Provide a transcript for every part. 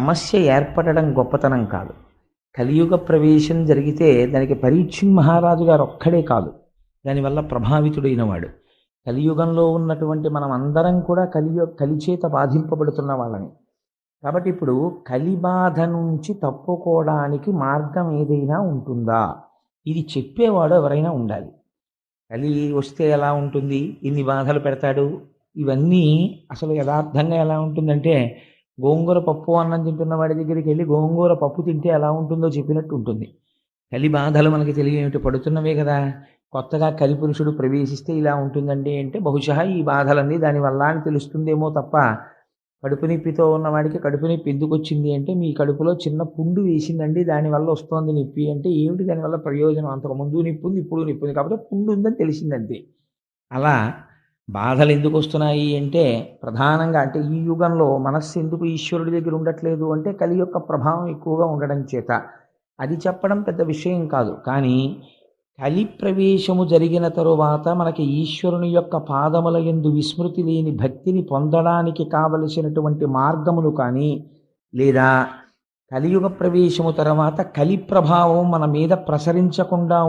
సమస్య ఏర్పడడం గొప్పతనం కాదు. కలియుగ ప్రవేశం జరిగితే దానికి పరీక్షిత్ మహారాజు గారు ఒక్కడే కాదు దానివల్ల ప్రభావితుడైన వాడు. కలియుగంలో ఉన్నటువంటి మనం అందరం కూడా కలిచేత బాధింపబడుతున్న వాళ్ళని. కాబట్టి ఇప్పుడు కలి బాధ నుంచి తప్పుకోవడానికి మార్గం ఏదైనా ఉంటుందా, ఇది చెప్పేవాడు ఎవరైనా ఉండాలి. కలి వస్తే ఎలా ఉంటుంది, ఇన్ని బాధలు పెడతాడు, ఇవన్నీ అసలు యథార్థంగా ఎలా ఉంటుందంటే గోంగూర పప్పు అన్నం తింటున్న వాడి దగ్గరికి వెళ్ళి గోంగూర పప్పు తింటే ఎలా ఉంటుందో చెప్పినట్టు ఉంటుంది. కలి బాధలు మనకి తెలియనివి పడుతున్నవే కదా. కొత్తగా కలిపురుషుడు ప్రవేశిస్తే ఇలా ఉంటుందండి అంటే బహుశా ఈ బాధలన్నీ దానివల్ల అని తెలుస్తుందేమో తప్ప, కడుపు నొప్పితో ఉన్నవాడికి కడుపు నొప్పి ఎందుకు వచ్చింది అంటే మీ కడుపులో చిన్న పుండు వేసిందండి దానివల్ల వస్తోంది నొప్పి అంటే ఏమిటి దానివల్ల ప్రయోజనం, అంతకుముందు నొప్పి ఉంది ఇప్పుడు నొప్పి ఉంది కాబట్టి పుండు ఉందని తెలిసిందంతే. అలా బాధలు ఎందుకు వస్తున్నాయి అంటే ప్రధానంగా అంటే ఈ యుగంలో మనస్సు ఎందుకు ఈశ్వరుడి దగ్గర ఉండట్లేదు అంటే కలి యొక్క ప్రభావం ఎక్కువగా ఉండడం చేత. అది చెప్పడం పెద్ద విషయం కాదు, కానీ కలి ప్రవేశము జరిగిన తరువాత మనకి ఈశ్వరుని యొక్క పాదముల యందు విస్మృతి లేని భక్తిని పొందడానికి కావలసినటువంటి మార్గములు కానీ, లేదా కలియుగ ప్రవేశము తర్వాత కలి ప్రభావం మన మీద ప్రసరించకుండా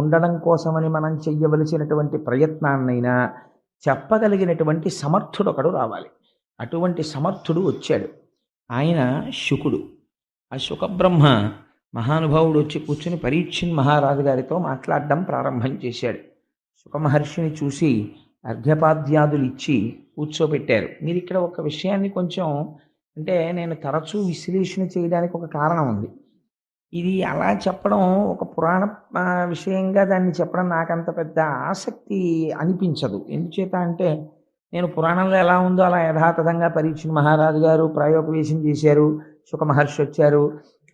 ఉండడం కోసమని మనం చెయ్యవలసినటువంటి ప్రయత్నాన్నైనా చెప్పగలిగినటువంటి సమర్థుడు ఒకడు రావాలి. అటువంటి సమర్థుడు వచ్చాడు. ఆయన శుకుడు. ఆ శుకబ్రహ్మ మహానుభావుడు వచ్చి కూర్చుని పరీక్షిత్ మహారాజు గారితో మాట్లాడడం ప్రారంభం చేశాడు. శుకమహర్షిని చూసి అర్ఘ్యపాద్యాదులు ఇచ్చి కూర్చోబెట్టారు. మీరు ఇక్కడ ఒక విషయాన్ని కొంచెం అంటే నేను తరచూ విశ్లేషణ చేయడానికి ఒక కారణం ఉంది. ఇది అలా చెప్పడం ఒక పురాణ విషయంగా దాన్ని చెప్పడం నాకంత పెద్ద ఆసక్తి అనిపించదు. ఎందుచేత అంటే నేను పురాణంలో ఎలా ఉందో అలా యథాతథంగా పరీక్షిత్ మహారాజు గారు ప్రాయోపవేశం చేశారు, శుక మహర్షి వచ్చారు,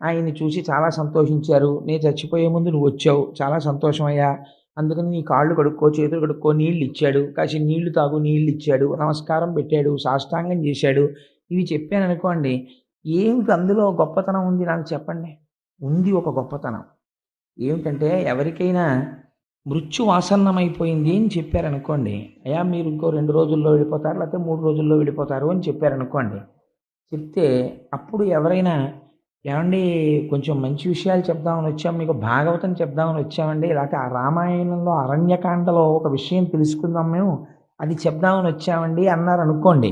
ఆయన్ని చూసి చాలా సంతోషించారు. నేను చచ్చిపోయే ముందు నువ్వు వచ్చావు, చాలా సంతోషమయ్యా, అందుకని నీ కాళ్ళు కడుక్కో, చేతులు కడుక్కో, నీళ్ళు ఇచ్చాడు, కాసి నీళ్లు తాగు, నీళ్ళు ఇచ్చాడు, నమస్కారం పెట్టాడు, సాష్టాంగం చేశాడు. ఇవి చెప్పాను అనుకోండి, ఏమిటి అందులో గొప్పతనం ఉంది నాకు చెప్పండి. ఉంది ఒక గొప్పతనం. ఏమిటంటే ఎవరికైనా మృత్యువాసన్నమైపోయింది అని చెప్పారనుకోండి, అయ్యా మీరు ఇంకో 2 రోజుల్లో వెళ్ళిపోతారు, లేకపోతే 3 రోజుల్లో వెళ్ళిపోతారు అని చెప్పారనుకోండి. చెప్తే అప్పుడు ఎవరైనా ఏమండి కొంచెం మంచి విషయాలు చెప్దామని వచ్చాం, మీకు భాగవతం చెప్దామని వచ్చామండి, లేకపోతే ఆ రామాయణంలో అరణ్యకాండలో ఒక విషయం తెలుసుకుందాం మేము, అది చెప్దామని వచ్చామండి అన్నారు అనుకోండి.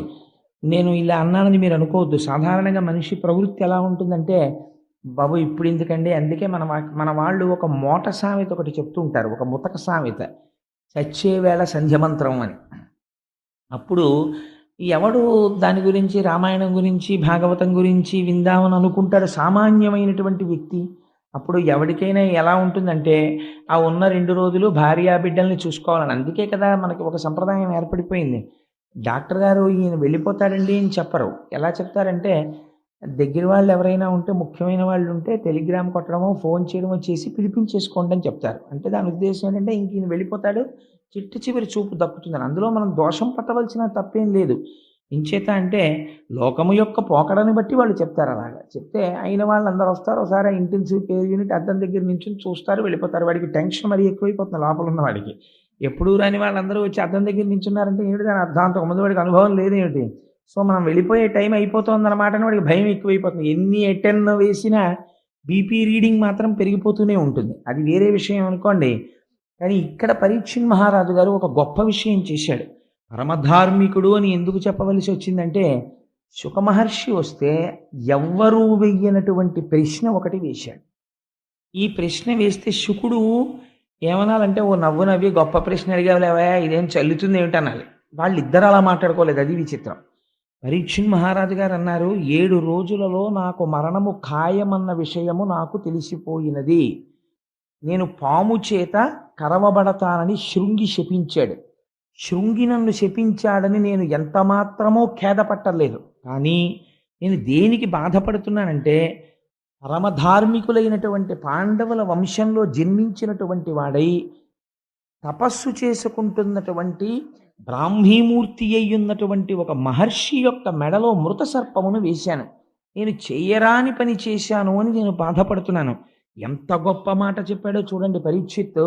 నేను ఇలా అన్నానని మీరు అనుకోవద్దు. సాధారణంగా మనిషి ప్రవృత్తి ఎలా ఉంటుందంటే బాబు ఇప్పుడు ఎందుకండి, అందుకే మన వాళ్ళు ఒక మోట సామెత ఒకటి చెప్తూ ఉంటారు, ఒక ముతక సామెత, చచ్చే వేళ సంధ్యమంత్రం అని. అప్పుడు ఎవడు దాని గురించి రామాయణం గురించి భాగవతం గురించి విందామని అనుకుంటాడు సామాన్యమైనటువంటి వ్యక్తి. అప్పుడు ఎవరికైనా ఎలా ఉంటుందంటే ఆ ఉన్న 2 రోజులు భార్యా బిడ్డల్ని చూసుకోవాలని. అందుకే కదా మనకి ఒక సంప్రదాయం ఏర్పడిపోయింది. డాక్టర్ గారు ఈయన వెళ్ళిపోతాడండి అని చెప్పరు. ఎలా చెప్తారంటే దగ్గర వాళ్ళు ఎవరైనా ఉంటే, ముఖ్యమైన వాళ్ళు ఉంటే టెలిగ్రామ్ కొట్టడమో ఫోన్ చేయడమో చేసి పిలిపించేసుకోండి అని చెప్తారు. అంటే దాని ఉద్దేశం ఏంటంటే ఇంక ఈయన వెళ్ళిపోతాడు, చిట్ట చివరి చూపు దక్కుతుందని. అందులో మనం దోషం పట్టవలసిన తప్పేం లేదు. ఇంచేత అంటే లోకము యొక్క పోకడని బట్టి వాళ్ళు చెప్తారు. అలాగా చెప్తే అయిన వాళ్ళందరూ వస్తారు, ఒకసారి ఇంటెన్సివ్ కేర్ యూనిట్ అద్దం దగ్గర నుంచి చూస్తారు, వెళ్ళిపోతారు. వాడికి టెన్షన్ మరీ ఎక్కువైపోతుంది లోపల ఉన్న వాడికి. ఎప్పుడూ రాని వాళ్ళందరూ వచ్చి అద్దం దగ్గర నించున్నారంటే ఏమిటి దాని అర్థం, అంతకుముందు వాడికి అనుభవం లేదేమిటి. సో మనం వెళ్ళిపోయే టైం అయిపోతుంది అన్నమాట అని వాడికి భయం ఎక్కువైపోతుంది. ఎన్ని ఎటెన్ వేసినా బీపీ రీడింగ్ మాత్రం పెరిగిపోతూనే ఉంటుంది. అది వేరే విషయం అనుకోండి. కానీ ఇక్కడ పరీక్షిత్ మహారాజు గారు ఒక గొప్ప విషయం చేశాడు. పరమధార్మికుడు అని ఎందుకు చెప్పవలసి వచ్చిందంటే శుకమహర్షి వస్తే ఎవ్వరూ వెయ్యనటువంటి ప్రశ్న ఒకటి వేశాడు. ఈ ప్రశ్న వేస్తే శుకుడు ఏమనాలంటే ఓ నవ్వు నవ్వి గొప్ప ప్రశ్న అడిగావులేవా, ఇదేం చల్లుతుంది ఏమిటనాలి. వాళ్ళిద్దరు అలా మాట్లాడుకోలేదు, అది విచిత్రం. పరీక్షిత్ మహారాజు గారు అన్నారు, 7 రోజులలో నాకు మరణము ఖాయమన్న విషయము నాకు తెలిసిపోయినది. నేను పాము చేత కరవబడతానని శృంగి శపించాడు. శృంగి నన్ను శపించాడని నేను ఎంత మాత్రమో ఖేదపట్టలేదు. కానీ నేను దేనికి బాధపడుతున్నానంటే పరమధార్మికులైనటువంటి పాండవుల వంశంలో జన్మించినటువంటి వాడై తపస్సు చేసుకుంటున్నటువంటి బ్రాహ్మీమూర్తి అయ్యున్నటువంటి ఒక మహర్షి యొక్క మెడలో మృత సర్పమును వేశాను. నేను చేయరాని పని చేశాను అని నేను బాధపడుతున్నాను. ఎంత గొప్ప మాట చెప్పాడో చూడండి పరీక్షిత్.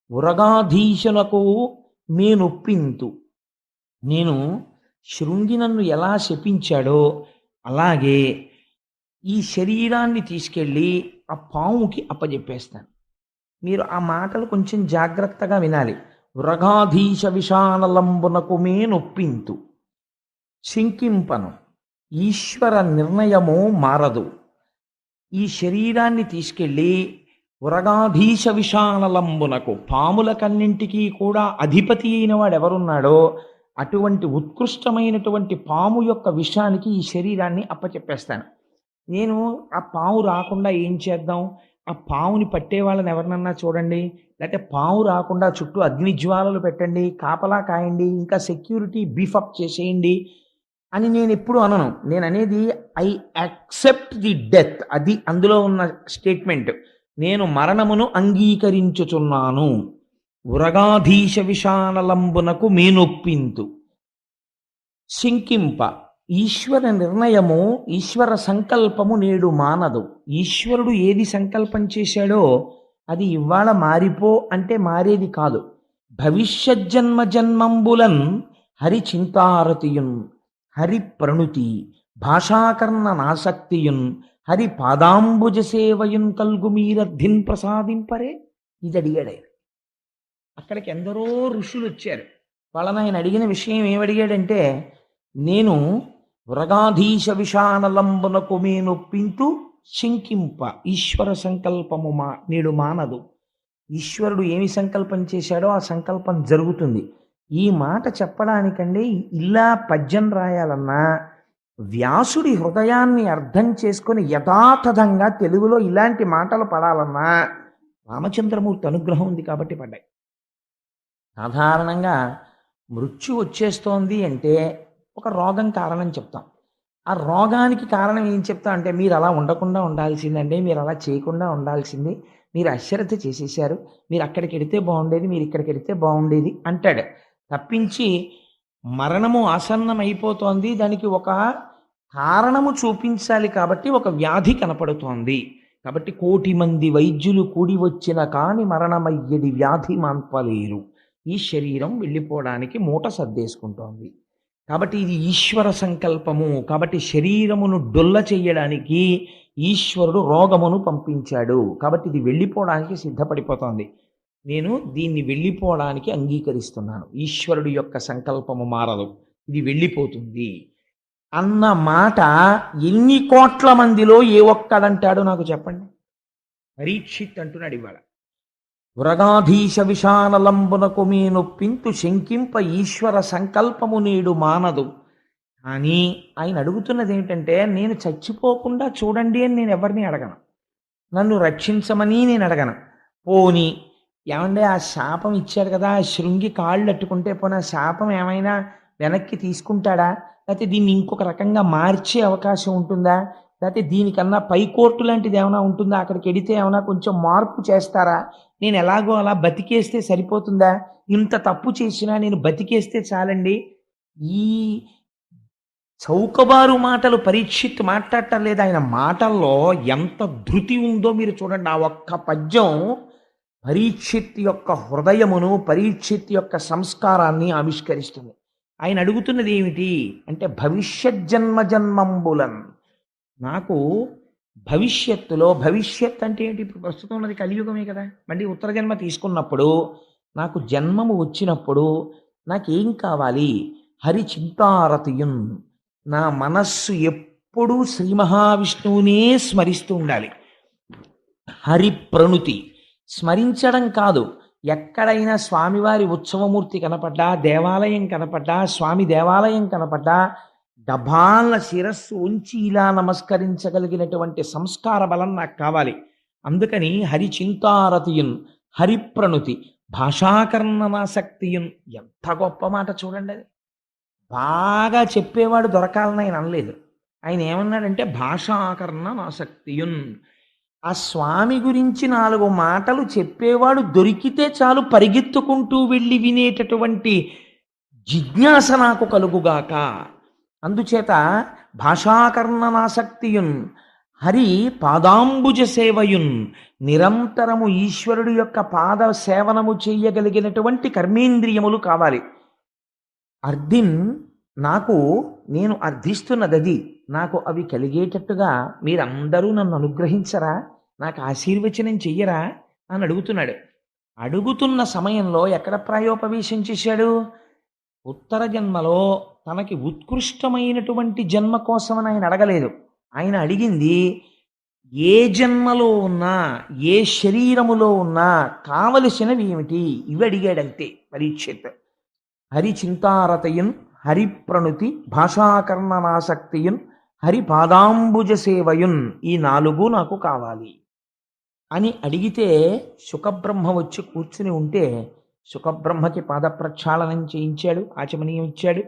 ఉరగాధీశులకు నేనొప్పింతు. నేను శృంగి నన్ను ఎలా శపించాడో అలాగే ఈ శరీరాన్ని తీసుకెళ్ళి ఆ పాముకి అప్పజెప్పేస్తాను. మీరు ఆ మాటలు కొంచెం జాగ్రత్తగా వినాలి. వృగాధీశ విషానలంబునకు మే నొప్పింతు శంకింపను ఈశ్వర నిర్ణయము మారదు. ఈ శరీరాన్ని తీసుకెళ్ళి ఉరగాధీశ విషానలంబునకు, పాములకన్నింటికీ కూడా అధిపతి అయిన వాడు ఎవరున్నాడో అటువంటి ఉత్కృష్టమైనటువంటి పాము యొక్క విషానికి ఈ శరీరాన్ని అప్పచెప్పేస్తాను. నేను ఆ పాము రాకుండా ఏం చేద్దాం? ఆ పాముని పట్టే వాళ్ళని ఎవరినన్నా చూడండి, లేకపోతే పాము రాకుండా చుట్టూ అగ్నిజ్వాలలు పెట్టండి, కాపలా కాయండి, ఇంకా సెక్యూరిటీ బీఫప్ చేసేయండి అని నేను ఎప్పుడు అనను. నేను అనేది ఐ యాక్సెప్ట్ ది డెత్. అది అందులో ఉన్న స్టేట్మెంట్. నేను మరణమును అంగీకరించుచున్నాను. ఉరగాధీశ విషానలంబునకు మేనొప్పింతు శంకింప ఈశ్వర నిర్ణయము, ఈశ్వర సంకల్పము నేడు మానదు. ఈశ్వరుడు ఏది సంకల్పం చేశాడో అది ఇవాళ మారిపో అంటే మారేది కాదు. భవిష్యజ్జన్మ జన్మంబులన్ హరి చింతారతియున్ హరి ప్రణుతి భాషాకర్ణ నాసక్తియున్ హరి పాదాంబుజ సేవయున్ కల్గు మీరర్థిన్ ప్రసాదింపరే. ఇది అడిగాడు ఆయన. అక్కడికి ఎందరో ఋషులు వచ్చారు. వాళ్ళని ఆయన అడిగిన విషయం ఏమడిగాడంటే, నేను వృగాధీశ విషానలంబునకు మేనొప్పింతు శంకింప ఈశ్వర సంకల్పము నేడు మానదు. ఈశ్వరుడు ఏమి సంకల్పం చేశాడో ఆ సంకల్పం జరుగుతుంది. ఈ మాట చెప్పడానికండి ఇలా పద్యం రాయాలన్నా, వ్యాసుడి హృదయాన్ని అర్థం చేసుకొని యథాతథంగా తెలుగులో ఇలాంటి మాటలు పడాలన్నా రామచంద్రమూర్తి అనుగ్రహం ఉంది కాబట్టి పడ్డాయి. సాధారణంగా మృత్యు వచ్చేస్తోంది అంటే ఒక రోగం కారణం చెప్తాం. ఆ రోగానికి కారణం ఏం చెప్తాం అంటే, మీరు అలా ఉండకుండా ఉండాల్సిందండి, మీరు అలా చేయకుండా ఉండాల్సింది, మీరు అశ్రద్ధ చేసేసారు, మీరు అక్కడికి వెడితే బాగుండేది, మీరు ఇక్కడికి వెడితే బాగుండేది అంటాడు. తప్పించి మరణము ఆసన్నమైపోతోంది, దానికి ఒక కారణము చూపించాలి కాబట్టి ఒక వ్యాధి కనపడుతోంది కాబట్టి 1,000,000 మంది వైద్యులు కూడి వచ్చిన కాని మరణమయ్యది వ్యాధి మాన్పలేరు. ఈ శరీరం వెళ్ళిపోవడానికి మూట సర్దేసుకుంటోంది కాబట్టి ఇది ఈశ్వర సంకల్పము. కాబట్టి శరీరమును డొల్ల చెయ్యడానికి ఈశ్వరుడు రోగమును పంపించాడు. కాబట్టి ఇది వెళ్ళిపోవడానికి సిద్ధపడిపోతోంది. నేను దీన్ని వెళ్ళిపోవడానికి అంగీకరిస్తున్నాను. ఈశ్వరుడు యొక్క సంకల్పము మారదు, ఇది వెళ్ళిపోతుంది అన్న మాట ఎన్ని కోట్ల మందిలో ఏ ఒక్కడంటాడో నాకు చెప్పండి. పరీక్షిత్ అంటున్నాడు ఇవాళ, వృగాధీశ విషానలంబునకు మేనొప్పింతు శంకింప ఈశ్వర సంకల్పము నేడు మానదు. కానీ ఆయన అడుగుతున్నది ఏమిటంటే, నేను చచ్చిపోకుండా చూడండి అని నేను ఎవరిని అడగను, నన్ను రక్షించమని నేను అడగను. పోని ఏమంటే ఆ శాపం ఇచ్చాడు కదా, ఆ శృంగి కాళ్ళు అట్టుకుంటే పోనీ ఆ శాపం ఏమైనా వెనక్కి తీసుకుంటాడా, లేకపోతే దీన్ని ఇంకొక రకంగా మార్చే అవకాశం ఉంటుందా, లేకపోతే దీనికన్నా పైకోర్టు లాంటిది ఏమైనా ఉంటుందా, అక్కడికి వెడితే ఏమైనా కొంచెం మార్పు చేస్తారా, నేను ఎలాగో అలా బతికేస్తే సరిపోతుందా, ఇంత తప్పు చేసినా నేను బతికేస్తే చాలండి. ఈ చౌకబారు మాటలు పరీక్షిత్ మాట్లాడటం లేదు. ఆయన మాటల్లో ఎంత ధృతి ఉందో మీరు చూడండి. ఆ ఒక్క పద్యం పరీక్షిత్ యొక్క హృదయమును, పరీక్షిత్ యొక్క సంస్కారాన్ని ఆవిష్కరిస్తుంది. ఆయన అడుగుతున్నది ఏమిటి అంటే, భవిష్యజ్జన్మ జన్మంబులన్, నాకు భవిష్యత్తులో, భవిష్యత్ అంటే ఏంటి, ఇప్పుడు ప్రస్తుతం ఉన్నది కలియుగమే కదా, మళ్ళీ ఉత్తర జన్మ తీసుకున్నప్పుడు నాకు జన్మము వచ్చినప్పుడు నాకేం కావాలి, హరి చింతారతియున్, నా మనస్సు ఎప్పుడూ శ్రీ మహావిష్ణువునే స్మరిస్తూ ఉండాలి. హరి ప్రణుతి, స్మరించడం కాదు, ఎక్కడైనా స్వామివారి ఉత్సవమూర్తి కనపడ్డా, దేవాలయం కనపడ్డా, స్వామి దేవాలయం కనపడ్డా గభాల శిరస్సు ఉంచి ఇలా నమస్కరించగలిగినటువంటి సంస్కార బలం నాకు కావాలి. అందుకని హరి చింతారతియున్, హరిప్రణుతి, భాషాకర్ణనాసక్తియున్. ఎంత గొప్ప మాట చూడండి. అది బాగా చెప్పేవాడు దొరకాలని ఆయన అనలేదు. ఆయన ఏమన్నాడంటే భాషాకర్ణనాసక్తియున్. ఆ స్వామి గురించి 4 మాటలు చెప్పేవాడు దొరికితే చాలు పరిగెత్తుకుంటూ వెళ్ళి వినేటటువంటి జిజ్ఞాస నాకు కలుగుగాక. అందుచేత భాషాకర్ణనాసక్తియున్, హరి పాదాంబుజ సేవయున్, నిరంతరము ఈశ్వరుడు యొక్క పాద సేవనము చేయగలిగినటువంటి కర్మేంద్రియములు కావాలి. అర్ధిన్, నాకు నేను అర్థిస్తున్నది, నాకు అవి కలిగేటట్టుగా మీరందరూ నన్ను అనుగ్రహించరా, నాకు ఆశీర్వచనం చెయ్యరా అని అడుగుతున్నాడు. అడుగుతున్న సమయంలో ఎక్కడ ప్రాయోపవేశం చేశాడు? ఉత్తర జన్మలో తనకి ఉత్కృష్టమైనటువంటి జన్మ కోసమని ఆయన అడగలేదు. ఆయన అడిగింది ఏ జన్మలో ఉన్నా, ఏ శరీరములో ఉన్నా కావలసినవి ఏమిటి ఇవి అడిగాడంతే పరీక్షిత్. హరి చింతారతయున్, హరి ప్రణుతి భాషాకర్ణనాసక్తియున్, హరి పాదాంబుజ సేవయున్, ఈ 4 నాకు కావాలి అని అడిగితే శుకబ్రహ్మ వచ్చి కూర్చుని ఉంటే శుకబ్రహ్మకి పాద ప్రక్షాళనం చేయించాడు, ఆచమనీయం ఇచ్చాడు,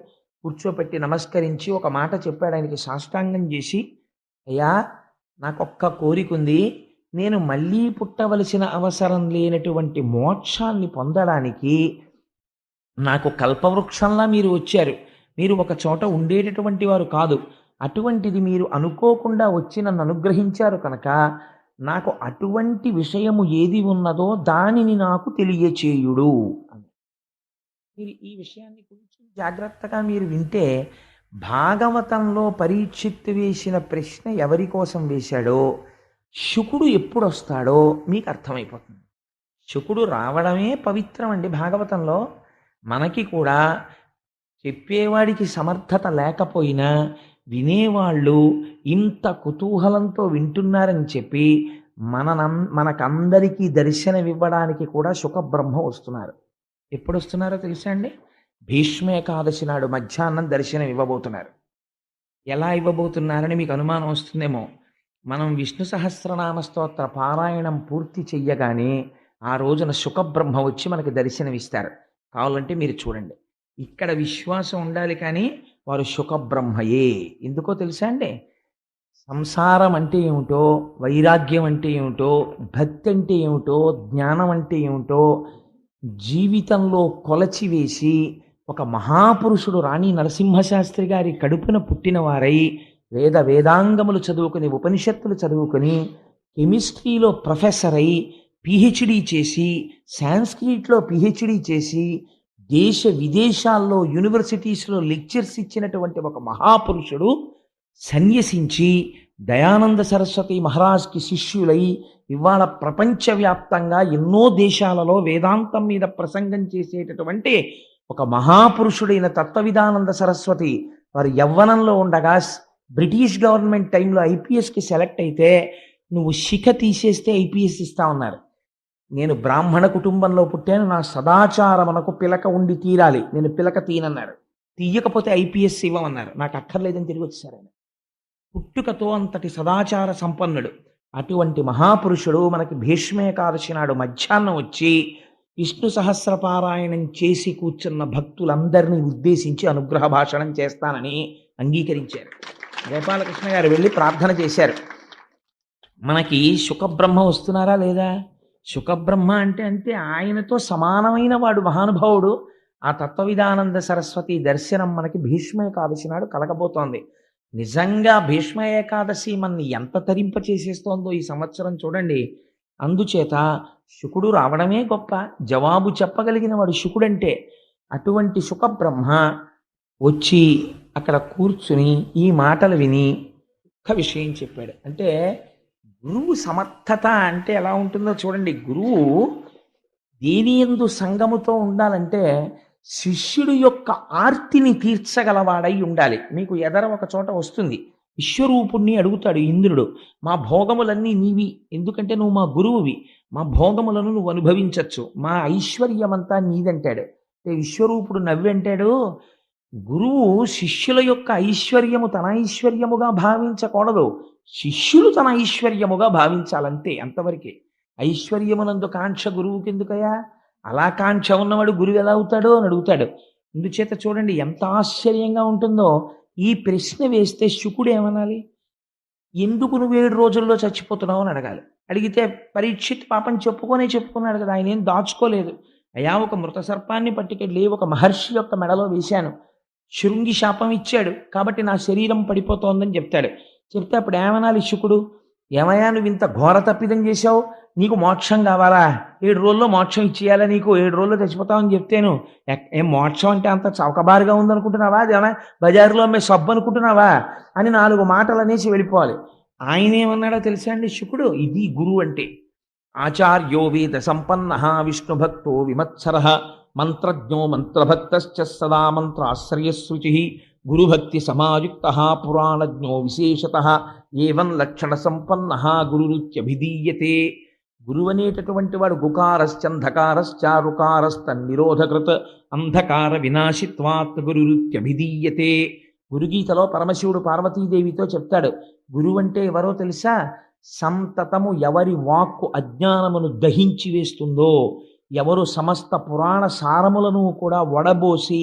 కూర్చోపెట్టి నమస్కరించి ఒక మాట చెప్పాడు. ఆయనకి సాష్టాంగం చేసి, అయ్యా నాకొక్క కోరిక ఉంది, నేను మళ్ళీ పుట్టవలసిన అవసరం లేనటువంటి మోక్షాన్ని పొందడానికి నాకు కల్పవృక్షంలా మీరు వచ్చారు. మీరు ఒక చోట ఉండేటటువంటి వారు కాదు. అటువంటిది మీరు అనుకోకుండా వచ్చి నన్ను అనుగ్రహించారు కనుక నాకు అటువంటి విషయము ఏది ఉన్నదో దానిని నాకు తెలియచేయుడు అని. మీరు ఈ విషయాన్ని కొంచెం జాగ్రత్తగా మీరు వింటే భాగవతంలో పరీక్షిత్తు వేసిన ప్రశ్న ఎవరి కోసం వేశాడో, శుకుడు ఎప్పుడు వస్తాడో మీకు అర్థమైపోతుంది. శుకుడు రావడమే పవిత్రం అండి భాగవతంలో. మనకి కూడా చెప్పేవాడికి సమర్థత లేకపోయినా వినేవాళ్ళు ఇంత కుతూహలంతో వింటున్నారని చెప్పి మనకందరికీ దర్శనమివ్వడానికి కూడా శుకబ్రహ్మ వస్తున్నారు. ఎప్పుడు వస్తున్నారో తెలుసా అండి? భీష్మ ఏకాదశి నాడు మధ్యాహ్నం దర్శనం ఇవ్వబోతున్నారు. ఎలా ఇవ్వబోతున్నారని మీకు అనుమానం వస్తుందేమో. మనం విష్ణు సహస్రనామ స్తోత్ర పారాయణం పూర్తి చెయ్యగానే ఆ రోజున శుకబ్రహ్మ వచ్చి మనకి దర్శనమిస్తారు. కావాలంటే మీరు చూడండి. ఇక్కడ విశ్వాసం ఉండాలి, కానీ వారు శుకబ్రహ్మయే. ఎందుకో తెలుసా అండి? సంసారం అంటే ఏమిటో, వైరాగ్యం అంటే ఏమిటో, భక్తి అంటే ఏమిటో, జ్ఞానం అంటే ఏమిటో జీవితంలో కొలచివేసి ఒక మహాపురుషుడు రాణి నరసింహశాస్త్రి గారి కడుపున పుట్టిన వారై వేదాంగములు చదువుకుని ఉపనిషత్తులు చదువుకుని కెమిస్ట్రీలో ప్రొఫెసర్ అయి పిహెచ్డి చేసి సాంస్క్రిట్లో పిహెచ్డి చేసి దేశ విదేశాల్లో యూనివర్సిటీస్లో లెక్చర్స్ ఇచ్చినటువంటి ఒక మహాపురుషుడు సన్యసించి దయానంద సరస్వతి మహారాజ్కి శిష్యులై ఇవాళ ప్రపంచవ్యాప్తంగా ఎన్నో దేశాలలో వేదాంతం మీద ప్రసంగం చేసేటటువంటి ఒక మహాపురుషుడైన తత్వవిధానంద సరస్వతి వారు యవ్వనంలో ఉండగా బ్రిటిష్ గవర్నమెంట్ టైంలో ఐపీఎస్కి సెలెక్ట్ అయితే నువ్వు శిఖ తీసేస్తే ఐపీఎస్ ఇస్తా ఉన్నారు. నేను బ్రాహ్మణ కుటుంబంలో పుట్టాను, నా సదాచారమునకు పిలక ఉండి తీరాలి, నేను పిలక తీయనన్నారు. తీయకపోతే ఐపీఎస్ ఇవ్వమన్నారు. నాకు అక్కర్లేదని తిరిగి వచ్చారు. ఆయన పుట్టుకతో అంతటి సదాచార సంపన్నుడు. అటువంటి మహాపురుషుడు మనకి భీష్మేకాదశి నాడు మధ్యాహ్నం వచ్చి విష్ణు సహస్ర పారాయణం చేసి కూర్చున్న భక్తులందరినీ ఉద్దేశించి అనుగ్రహ భాషణం చేస్తానని అంగీకరించారు. గోపాలకృష్ణ గారు వెళ్ళి ప్రార్థన చేశారు. మనకి శుకబ్రహ్మ వస్తున్నారా లేదా? శుకబ్రహ్మ అంటే అంతే, ఆయనతో సమానమైన వాడు మహానుభావుడు. ఆ తత్వవిధానంద సరస్వతి దర్శనం మనకి భీష్మ ఏకాదశి నాడు కలగబోతోంది. నిజంగా భీష్మ ఏకాదశి మనని ఎంత తరింప చేసేస్తోందో ఈ సంవత్సరం చూడండి. అందుచేత శుకుడు రావడమే గొప్ప. జవాబు చెప్పగలిగిన వాడు శుకుడంటే. అటువంటి శుకబ్రహ్మ వచ్చి అక్కడ కూర్చుని ఈ మాటలు విని ఒక్క విషయం చెప్పాడు. అంటే గురువు సమర్థత అంటే ఎలా ఉంటుందో చూడండి. గురువు దేని యందు సంగముతో ఉండాలంటే శిష్యుడు యొక్క ఆర్తిని తీర్చగలవాడై ఉండాలి. మీకు ఎదర ఒక చోట వస్తుంది, విశ్వరూపుణ్ణి అడుగుతాడు ఇంద్రుడు, మా భోగములన్నీ నీవి, ఎందుకంటే నువ్వు మా గురువువి, మా భోగములను నువ్వు అనుభవించవచ్చు, మా ఐశ్వర్యమంతా నీదంటాడు. విశ్వరూపుడు నవ్వంటాడు, గురువు శిష్యుల యొక్క ఐశ్వర్యము తన ఐశ్వర్యముగా భావించకూడదు, శిష్యులు తన ఐశ్వర్యముగా భావించాలంతే. అంతవరకే. ఐశ్వర్యమునందు కాంక్ష గురువుకి ఎందుకయ్యా? అలా కాంక్ష ఉన్నవాడు గురువు ఎలా అవుతాడో అని అడుగుతాడు. అందుచేత చూడండి ఎంత ఆశ్చర్యంగా ఉంటుందో. ఈ ప్రశ్న వేస్తే శుకుడు ఏమనాలి? ఎందుకు నువ్వు 7 రోజుల్లో చచ్చిపోతున్నావు అని అడగాలి. అడిగితే పరీక్షిత్ పాపం చెప్పుకున్నాడు కదా, ఆయన ఏం దాచుకోలేదు. అయ్యా ఒక మృత సర్పాన్ని పట్టుకెళ్ళి ఒక మహర్షి యొక్క మెడలో వేశాను, శృంగి శాపం ఇచ్చాడు కాబట్టి నా శరీరం పడిపోతోందని చెప్తాడు. చెప్తే అప్పుడు ఏమనాలి శుకుడు? ఏమయ్యా నువ్వు ఇంత ఘోర తప్పిదం చేశావు, నీకు మోక్షం కావాలా? 7 రోజుల్లో మోక్షం ఇచ్చేయాలా నీకు? 7 రోజుల్లో చచ్చిపోతావని చెప్తేను ఏం మోక్షం అంటే అంత చౌకబారుగా ఉందనుకుంటున్నావా? అదేమన్నా బజారులో అమ్మే సబ్బు అనుకుంటున్నావా? అని 4 మాటలు అనేసి వెళ్ళిపోవాలి. ఆయన ఏమన్నాడో తెలుసా అండి శుకుడు? ఇది గురువు అంటే. ఆచార్యో వేద సంపన్న విష్ణుభక్తో విమత్సర మంత్రజ్ఞో మంత్రభక్తశ్చ సదా మంత్రాశ్రయశుచి గురుభక్తి సమాయుక్త పురాణజ్ఞో విశేషత ఏవం లక్షణ సంపన్న గురురుత్యభిధీయతే. గురువు అనేటటువంటి వాడు గుకారశ్చంధకారశ్చారుకారస్తన్నిరోధకృత్ అంధకార వినాశిత్వాత్ గురురుత్యభిధీయతే. గురుగీతలో పరమశివుడు పార్వతీదేవితో చెప్తాడు, గురువు అంటే ఎవరో తెలుసా? సంతతము ఎవరి వాక్కు అజ్ఞానమును దహించి వేస్తుందో, ఎవరు సమస్త పురాణ సారములను కూడా వడబోసి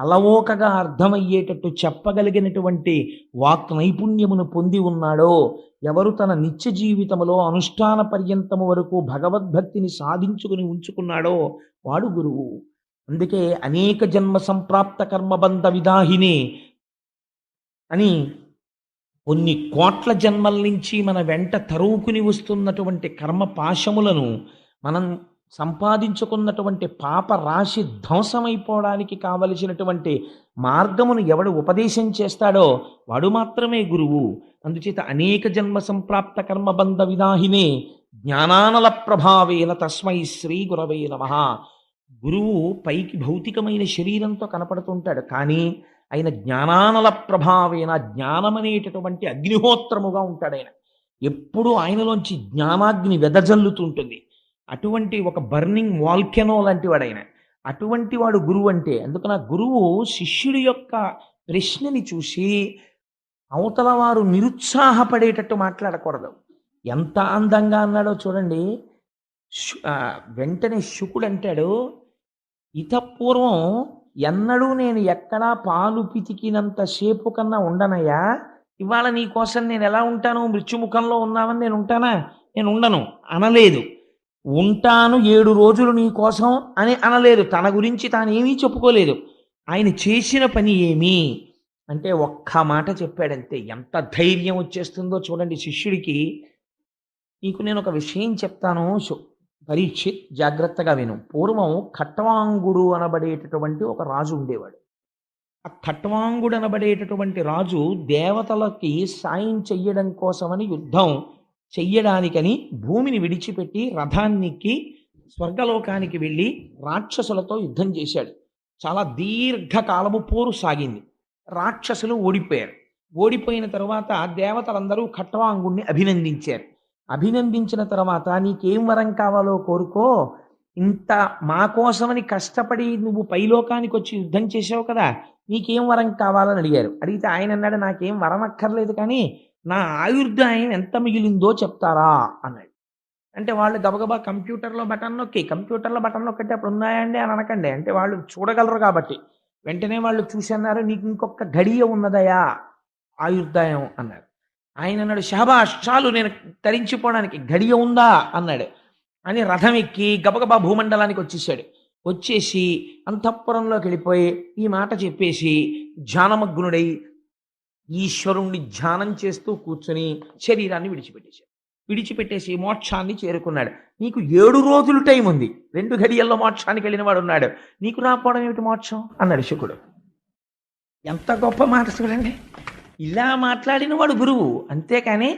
అలవోకగా అర్థమయ్యేటట్టు చెప్పగలిగినటువంటి వాక్ నైపుణ్యమును పొంది ఉన్నాడో, ఎవరు తన నిత్య జీవితములో అనుష్ఠాన పర్యంతము వరకు భగవద్భక్తిని సాధించుకుని ఉంచుకున్నాడో వాడు గురువు. అందుకే అనేక జన్మ సంప్రాప్త కర్మబంధ విదాహిని అని కొన్ని కోట్ల జన్మల నుంచి మన వెంట తరువుకుని వస్తున్నటువంటి కర్మ పాశములను మనం సంపాదించుకున్నటువంటి పాప రాశి ధ్వంసమైపోవడానికి కావలసినటువంటి మార్గమును ఎవడు ఉపదేశం చేస్తాడో వాడు మాత్రమే గురువు. అందుచేత అనేక జన్మ సంప్రాప్త కర్మబంధ విదాహినే జ్ఞానానల ప్రభావేన తస్మై శ్రీ గురవే నమః. గురువు పైకి భౌతికమైన శరీరంతో కనపడుతుంటాడు, కానీ ఆయన జ్ఞానానల ప్రభావేన జ్ఞానమనేటటువంటి అగ్నిహోత్రముగా ఉంటాడు. ఆయన ఎప్పుడూ ఆయనలోంచి జ్ఞానాగ్ని వెదజల్లుతుంటుంది. అటువంటి ఒక బర్నింగ్ వాల్కెనో లాంటి వాడు ఆయన. అటువంటి వాడు గురువు అంటే. అందుకని ఆ గురువు శిష్యుడి యొక్క ప్రశ్నని చూసి అవతల వారు నిరుత్సాహపడేటట్టు మాట్లాడకూడదు. ఎంత అందంగా అన్నాడో చూడండి. వెంటనే శుకుడు అంటాడు, ఇతపూర్వం ఎన్నడూ నేను ఎక్కడా పాలు పితికినంత సేపు కన్నా ఉండనయ్యా. ఇవాళ నీ కోసం నేను ఎలా ఉంటాను? మృత్యుముఖంలో ఉన్నామని నేను ఉంటానా? నేను ఉండను అనలేదు. ఉంటాను 7 రోజులు నీ కోసం అని అనలేదు. తన గురించి తాను ఏమీ చెప్పుకోలేదు. ఆయన చేసిన పని ఏమి అంటే ఒక్క మాట చెప్పాడంతే. ఎంత ధైర్యం వచ్చేస్తుందో చూడండి శిష్యుడికి. నీకు నేను ఒక విషయం చెప్తాను పరీక్షిత్, జాగ్రత్తగా విను. పూర్వం ఖట్వాంగుడు అనబడేటటువంటి ఒక రాజు ఉండేవాడు. ఆ ఖట్వాంగుడు అనబడేటటువంటి రాజు దేవతలకి సాయం చెయ్యడం కోసమని యుద్ధం చెయ్యడానికని భూమిని విడిచిపెట్టి రథానికి స్వర్గలోకానికి వెళ్ళి రాక్షసులతో యుద్ధం చేశాడు. చాలా దీర్ఘకాలము పోరు సాగింది. రాక్షసులు ఓడిపోయారు. ఓడిపోయిన తరువాత దేవతలందరూ ఖట్వాంగుణ్ణి అభినందించారు. అభినందించిన తర్వాత నీకేం వరం కావాలో కోరుకో, ఇంత మా కోసమని కష్టపడి నువ్వు పైలోకానికి వచ్చి యుద్ధం చేసావు కదా, నీకేం వరం కావాలని అడిగారు. అడిగితే ఆయన అన్నాడు, నాకేం వరం అక్కర్లేదు, కానీ నా ఆయుర్దాయం ఎంత మిగిలిందో చెప్తారా అన్నాడు. అంటే వాళ్ళు గబగబా కంప్యూటర్లో బటన్ నొక్కితే అప్పుడు ఉన్నాయండి అని అనకండి. అంటే వాళ్ళు చూడగలరు కాబట్టి వెంటనే వాళ్ళు చూసి అన్నారు, నీకు ఇంకొక గడియ ఉన్నదయా ఆయుర్దాయం అన్నారు. ఆయన అన్నాడు, షహబాష్ చాలు నేను తరించిపోవడానికి గడియ ఉందా అన్నాడు. అని రథం ఎక్కి గబగబా భూమండలానికి వచ్చేసాడు. వచ్చేసి అంతఃపురంలోకి వెళ్ళిపోయి ఈ మాట చెప్పేసి ధ్యానమగ్నుడై ఈశ్వరుణ్ణి ధ్యానం చేస్తూ కూర్చొని శరీరాన్ని విడిచిపెట్టేసి మోక్షాన్ని చేరుకున్నాడు. నీకు 7 రోజులు టైం ఉంది, 2 గడియల్లో మోక్షానికి వెళ్ళిన వాడు ఉన్నాడు, నీకు రాకపోవడం ఏమిటి మోక్షం అన్నాడు శుకుడు. ఎంత గొప్ప మాట చూడండి. ఇలా మాట్లాడిన వాడు గురువు. అంతేకాని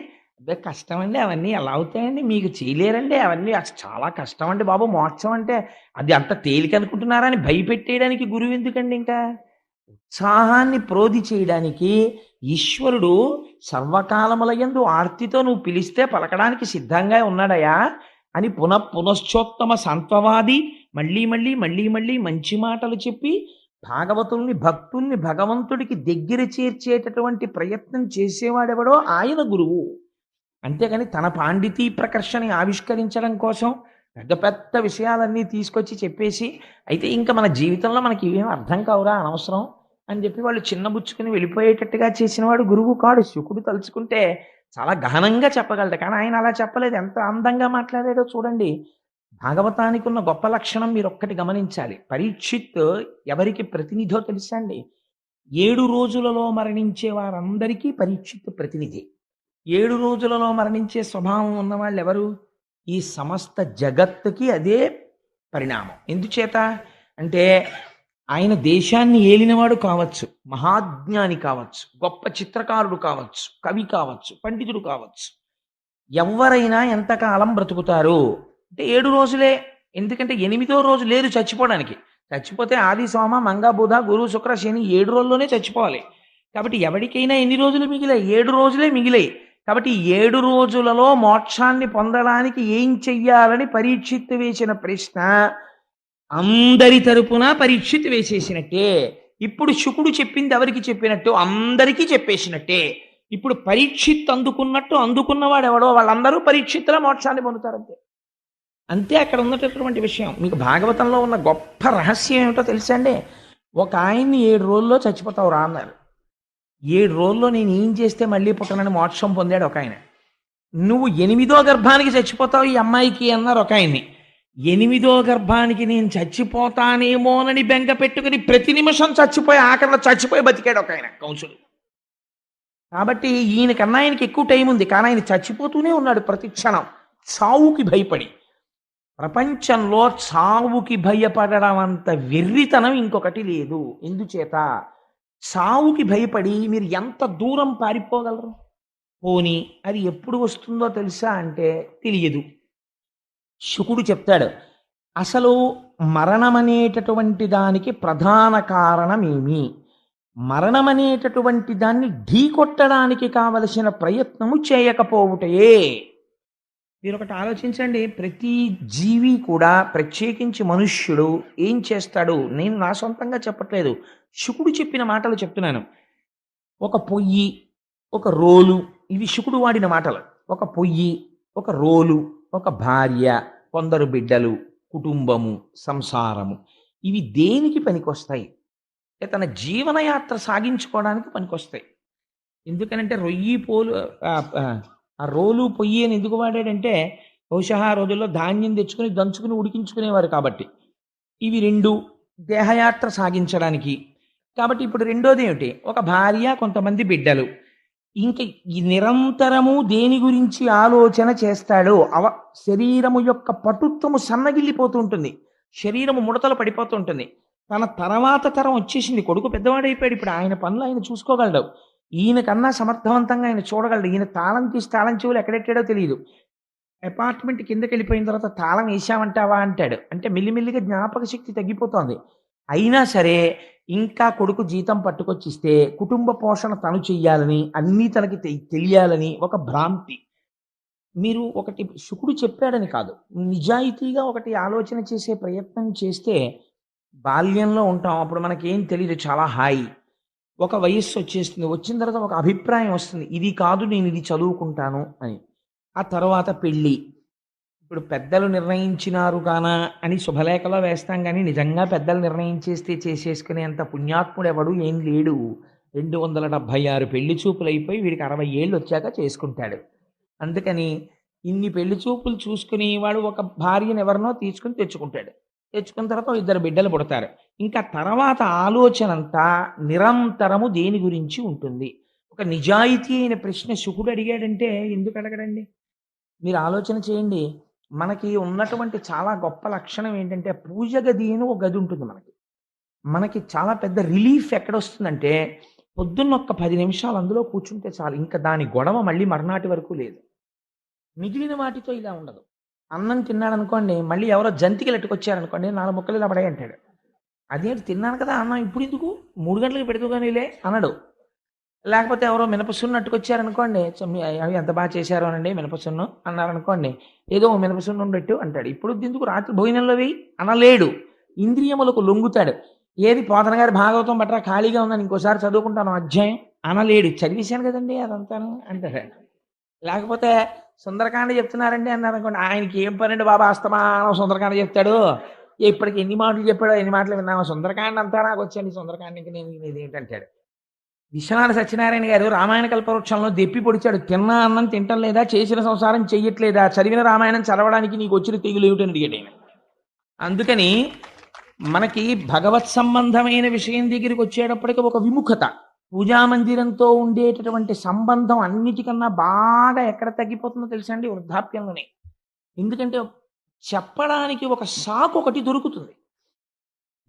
అదే కష్టం అండి, అవన్నీ ఎలా అవుతాయండి, మీకు చేయలేరండి, అవన్నీ చాలా కష్టం అండి బాబు, మోక్షం అంటే అది అంత తేలిక అనుకుంటున్నారా అని భయపెట్టేయడానికి గురువు ఎందుకండి? ఇంకా ఉత్సాహాన్ని ప్రోధి చేయడానికి ఈశ్వరుడు సర్వకాలములయందు ఆర్తితో నువ్వు పిలిస్తే పలకడానికి సిద్ధంగా ఉన్నాడయా అని పునశ్చోత్తమ సంత్వవాది మళ్ళీ మంచి మాటలు చెప్పి భాగవతుల్ని భక్తుల్ని భగవంతుడికి దగ్గర చేర్చేటటువంటి ప్రయత్నం చేసేవాడెవడో ఆయన గురువు. అంతేగాని తన పాండితీ ప్రకర్షని ఆవిష్కరించడం కోసం పెద్ద పెద్ద విషయాలన్నీ తీసుకొచ్చి చెప్పేసి అయితే ఇంకా మన జీవితంలో మనకి ఇవేం అర్థం కావురా అనవసరం అని చెప్పి వాళ్ళు చిన్నబుచ్చుకుని వెళ్ళిపోయేటట్టుగా చేసినవాడు గురువు కాడు. శుకుడు తలుచుకుంటే చాలా గహనంగా చెప్పగలడు, కానీ ఆయన అలా చెప్పలేదు. ఎంత అందంగా మాట్లాడాడో చూడండి. భాగవతానికి ఉన్న గొప్ప లక్షణం మీరు ఒక్కటి గమనించాలి. పరీక్షిత్ ఎవరికి ప్రతినిధో తెలుసా అండి? 7 రోజులలో మరణించే వారందరికీ పరీక్షిత్ ప్రతినిధి. 7 రోజులలో మరణించే స్వభావం ఉన్నవాళ్ళు ఎవరు? ఈ సమస్త జగత్తుకి అదే పరిణామం. ఎందుచేత అంటే ఆయన దేశాన్ని ఏలినవాడు కావచ్చు, మహాజ్ఞాని కావచ్చు, గొప్ప చిత్రకారుడు కావచ్చు, కవి కావచ్చు, పండితుడు కావచ్చు. ఎవరైనా ఎంతకాలం బ్రతుకుతారు అంటే 7 రోజులే. ఎందుకంటే 8వ రోజు లేదు చచ్చిపోవడానికి. చచ్చిపోతే ఆది సోమ మంగ బుధ గురు శుక్ర శని 7 రోజుల్లోనే చచ్చిపోవాలి. కాబట్టి ఎవరికైనా ఎన్ని రోజులు మిగిలాయి? 7 రోజులే మిగిలాయి. కాబట్టి ఈ 7 రోజులలో మోక్షాన్ని పొందడానికి ఏం చెయ్యాలని పరీక్షిత్తు వేసిన ప్రశ్న అందరి తరపున పరీక్షిత్ వేసేసినట్టే. ఇప్పుడు శుకుడు చెప్పింది ఎవరికి చెప్పినట్టు? అందరికీ చెప్పేసినట్టే. ఇప్పుడు పరీక్షిత్ అందుకున్నట్టు అందుకున్నవాడు ఎవడో వాళ్ళందరూ పరీక్షిత్తుల మోక్షాన్ని పొందుతారంతే. అంతే అక్కడ ఉన్నటువంటి విషయం. మీకు భాగవతంలో ఉన్న గొప్ప రహస్యం ఏమిటో తెలుసా అండి? ఒక ఆయన్ని 7 రోజుల్లో చచ్చిపోతావు రా అన్నారు. 7 రోజుల్లో నేను ఏం చేస్తే మళ్ళీ పుట్టనని మోక్షం పొందాడు ఒక ఆయన. నువ్వు 8వ గర్భానికి చచ్చిపోతావు ఈ అమ్మాయికి అన్నారు ఒక ఆయన్ని. 8వ గర్భానికి నేను చచ్చిపోతానేమోనని బెంగ పెట్టుకుని ప్రతి నిమిషం చచ్చిపోయి ఆఖరిలో చచ్చిపోయి బతికాడు ఒక ఆయన కంసుడు. కాబట్టి ఈయనకన్నా ఆయనకి ఎక్కువ టైం ఉంది, కానీ ఆయన చచ్చిపోతూనే ఉన్నాడు ప్రతి క్షణం చావుకి భయపడి. ప్రపంచంలో చావుకి భయపడడం అంత వెర్రితనం ఇంకొకటి లేదు. ఎందుచేత చావుకి భయపడి మీరు ఎంత దూరం పారిపోగలరు? పోని అది ఎప్పుడు వస్తుందో తెలుసా అంటే తెలియదు. శుకుడు చెప్తాడు, అసలు మరణమనేటటువంటి దానికి ప్రధాన కారణమేమి? మరణమనేటటువంటి దాన్ని ఢీకొట్టడానికి కావలసిన ప్రయత్నము చేయకపోవుటయే. మీరు ఒకటి ఆలోచించండి, ప్రతి జీవి కూడా ప్రత్యేకించి మనుష్యుడు ఏం చేస్తాడు? నేను నా సొంతంగా చెప్పట్లేదు, శుకుడు చెప్పిన మాటలు చెప్తున్నాను. ఒక పొయ్యి, ఒక రోలు, ఇవి శుకుడు వాడిన మాటలు. ఒక పొయ్యి, ఒక రోలు, ఒక భార్య, కొందరు బిడ్డలు, కుటుంబము, సంసారము, ఇవి దేనికి పనికొస్తాయి? తన జీవనయాత్ర సాగించుకోవడానికి పనికొస్తాయి. ఎందుకనంటే రొయ్యి పోలు ఆ రోలు పొయ్యి అని ఎందుకు వాడాడంటే బహుశా ఆ రోజుల్లో ధాన్యం తెచ్చుకుని దంచుకుని ఉడికించుకునేవారు కాబట్టి. ఇవి 2 దేహయాత్ర సాగించడానికి. కాబట్టి ఇప్పుడు రెండోది ఏమిటి? ఒక భార్య, కొంతమంది బిడ్డలు. ఇంకా ఈ నిరంతరము దేని గురించి ఆలోచన చేస్తాడో శరీరము యొక్క పటుత్వము సన్నగిల్లిపోతూ ఉంటుంది, శరీరము ముడతలు పడిపోతూ ఉంటుంది. తన తర్వాత తరం వచ్చేసింది, కొడుకు పెద్దవాడైపోయాడు, ఇప్పుడు ఆయన పనులు ఆయన చూసుకోగలడు. ఈయనకన్నా సమర్థవంతంగా ఆయన చూడగలడు. ఈయన తాళం తీసి తాళం చెవులు ఎక్కడెట్టాడో తెలియదు. అపార్ట్మెంట్ కిందకి వెళ్ళిపోయిన తర్వాత తాళం వేసామంటావా అంటాడు. అంటే మెల్లిమెల్లిగా జ్ఞాపక శక్తి తగ్గిపోతోంది. అయినా సరే ఇంకా కొడుకు జీతం పట్టుకొచ్చిస్తే కుటుంబ పోషణ తను చెయ్యాలని, అన్నీ తనకి తెలియాలని ఒక భ్రాంతి. మీరు ఒకటి శుకుడు చెప్పాడని కాదు, నిజాయితీగా ఒకటి ఆలోచన చేసే ప్రయత్నం చేస్తే బాల్యంలో ఉంటాం, అప్పుడు మనకేం తెలియదు, చాలా హాయి. ఒక వయస్సు వచ్చేస్తుంది, వచ్చిన తర్వాత ఒక అభిప్రాయం వస్తుంది, ఇది కాదు నేను ఇది చదువుకుంటాను అని. ఆ తర్వాత పెళ్ళి. ఇప్పుడు పెద్దలు నిర్ణయించినారు కానా అని శుభలేఖలో వేస్తాం, కానీ నిజంగా పెద్దలు నిర్ణయించేస్తే చేసేసుకునేంత పుణ్యాత్ముడు ఎవడు ఏం లేడు. 276 పెళ్లి చూపులు అయిపోయి వీడికి 60 ఏళ్ళు వచ్చాక చేసుకుంటాడు. అందుకని ఇన్ని పెళ్లి చూపులు చూసుకుని వాడు ఒక భార్యను ఎవరినో తీసుకుని తెచ్చుకుంటాడు. తెచ్చుకున్న తర్వాత 2 బిడ్డలు పుడతారు. ఇంకా తర్వాత ఆలోచన అంతా నిరంతరము దేని గురించి ఉంటుంది? ఒక నిజాయితీ అయిన ప్రశ్న శుకుడు అడిగాడంటే ఎందుకు అడగడండి? మీరు ఆలోచన చేయండి. మనకి ఉన్నటువంటి చాలా గొప్ప లక్షణం ఏంటంటే పూజ గది అని ఒక గది ఉంటుంది మనకి. మనకి చాలా పెద్ద రిలీఫ్ ఎక్కడొస్తుందంటే పొద్దున్న ఒక్క 10 నిమిషాలు అందులో కూర్చుంటే చాలు, ఇంకా దాని గొడవ మళ్ళీ మర్నాటి వరకు లేదు. మిగిలిన వాటితో ఇలా ఉండదు. అన్నం తిన్నాడు అనుకోండి, మళ్ళీ ఎవరో జంతికలు ఎట్టుకొచ్చారనుకోండి, 4 ముక్కలు ఇలా పడే అంటాడు. అదేంటి తిన్నాను కదా అన్నం ఇప్పుడు ఎందుకు 3 గంటలకు పెడుతూ కానీలే అనడు. లేకపోతే ఎవరో మినపసున్ను అట్టుకొచ్చారనుకోండి, అవి ఎంత బాగా చేశారో అనండి మినపసున్ను అన్నారనుకోండి, ఏదో మినపసున్ను పెట్టు అంటాడు. ఇప్పుడు ఎందుకు రాత్రి భోజనంలో వేయి అనలేడు. ఇంద్రియములకు లొంగుతాడు. ఏది పోతన గారి భాగవతం బట్రా ఖాళీగా ఉందని ఇంకోసారి చదువుకుంటాను అధ్యాయం అనలేడు. చదివేశాను కదండి అదంతాను అంటాడు. లేకపోతే సుందరకాండ చెప్తున్నారండి అన్నారు అనుకోండి, ఆయనకి ఏం పనండి బాబా, అస్తమానం సుందరకాండ చెప్తాడు, ఇప్పటికి ఎన్ని మాటలు చెప్పాడో ఎన్ని మాటలు విన్నామో, సుందరకాండ అంతా నాకు వచ్చండి, సుందరకాండకి నేను ఇది ఏంటంటాడు. విశ్వనాథ సత్యనారాయణ గారు రామాయణ కల్పవృక్షంలో దెప్పి పొడిచాడు, తిన్నా అన్నం తింటం లేదా, చేసిన సంసారం చెయ్యట్లేదా, చదివిన రామాయణం చదవడానికి నీకు వచ్చిన తెగులు ఏమిటని అడిగాడు ఆయన. అందుకని మనకి భగవత్ సంబంధమైన విషయం దగ్గరికి వచ్చేటప్పటికి ఒక విముఖత, పూజామందిరంతో ఉండేటటువంటి సంబంధం అన్నిటికన్నా బాగా ఎక్కడ తగ్గిపోతుందో తెలుసా అండి? వృద్ధాప్యంలోనే. ఎందుకంటే చెప్పడానికి ఒక సాకు ఒకటి దొరుకుతుంది.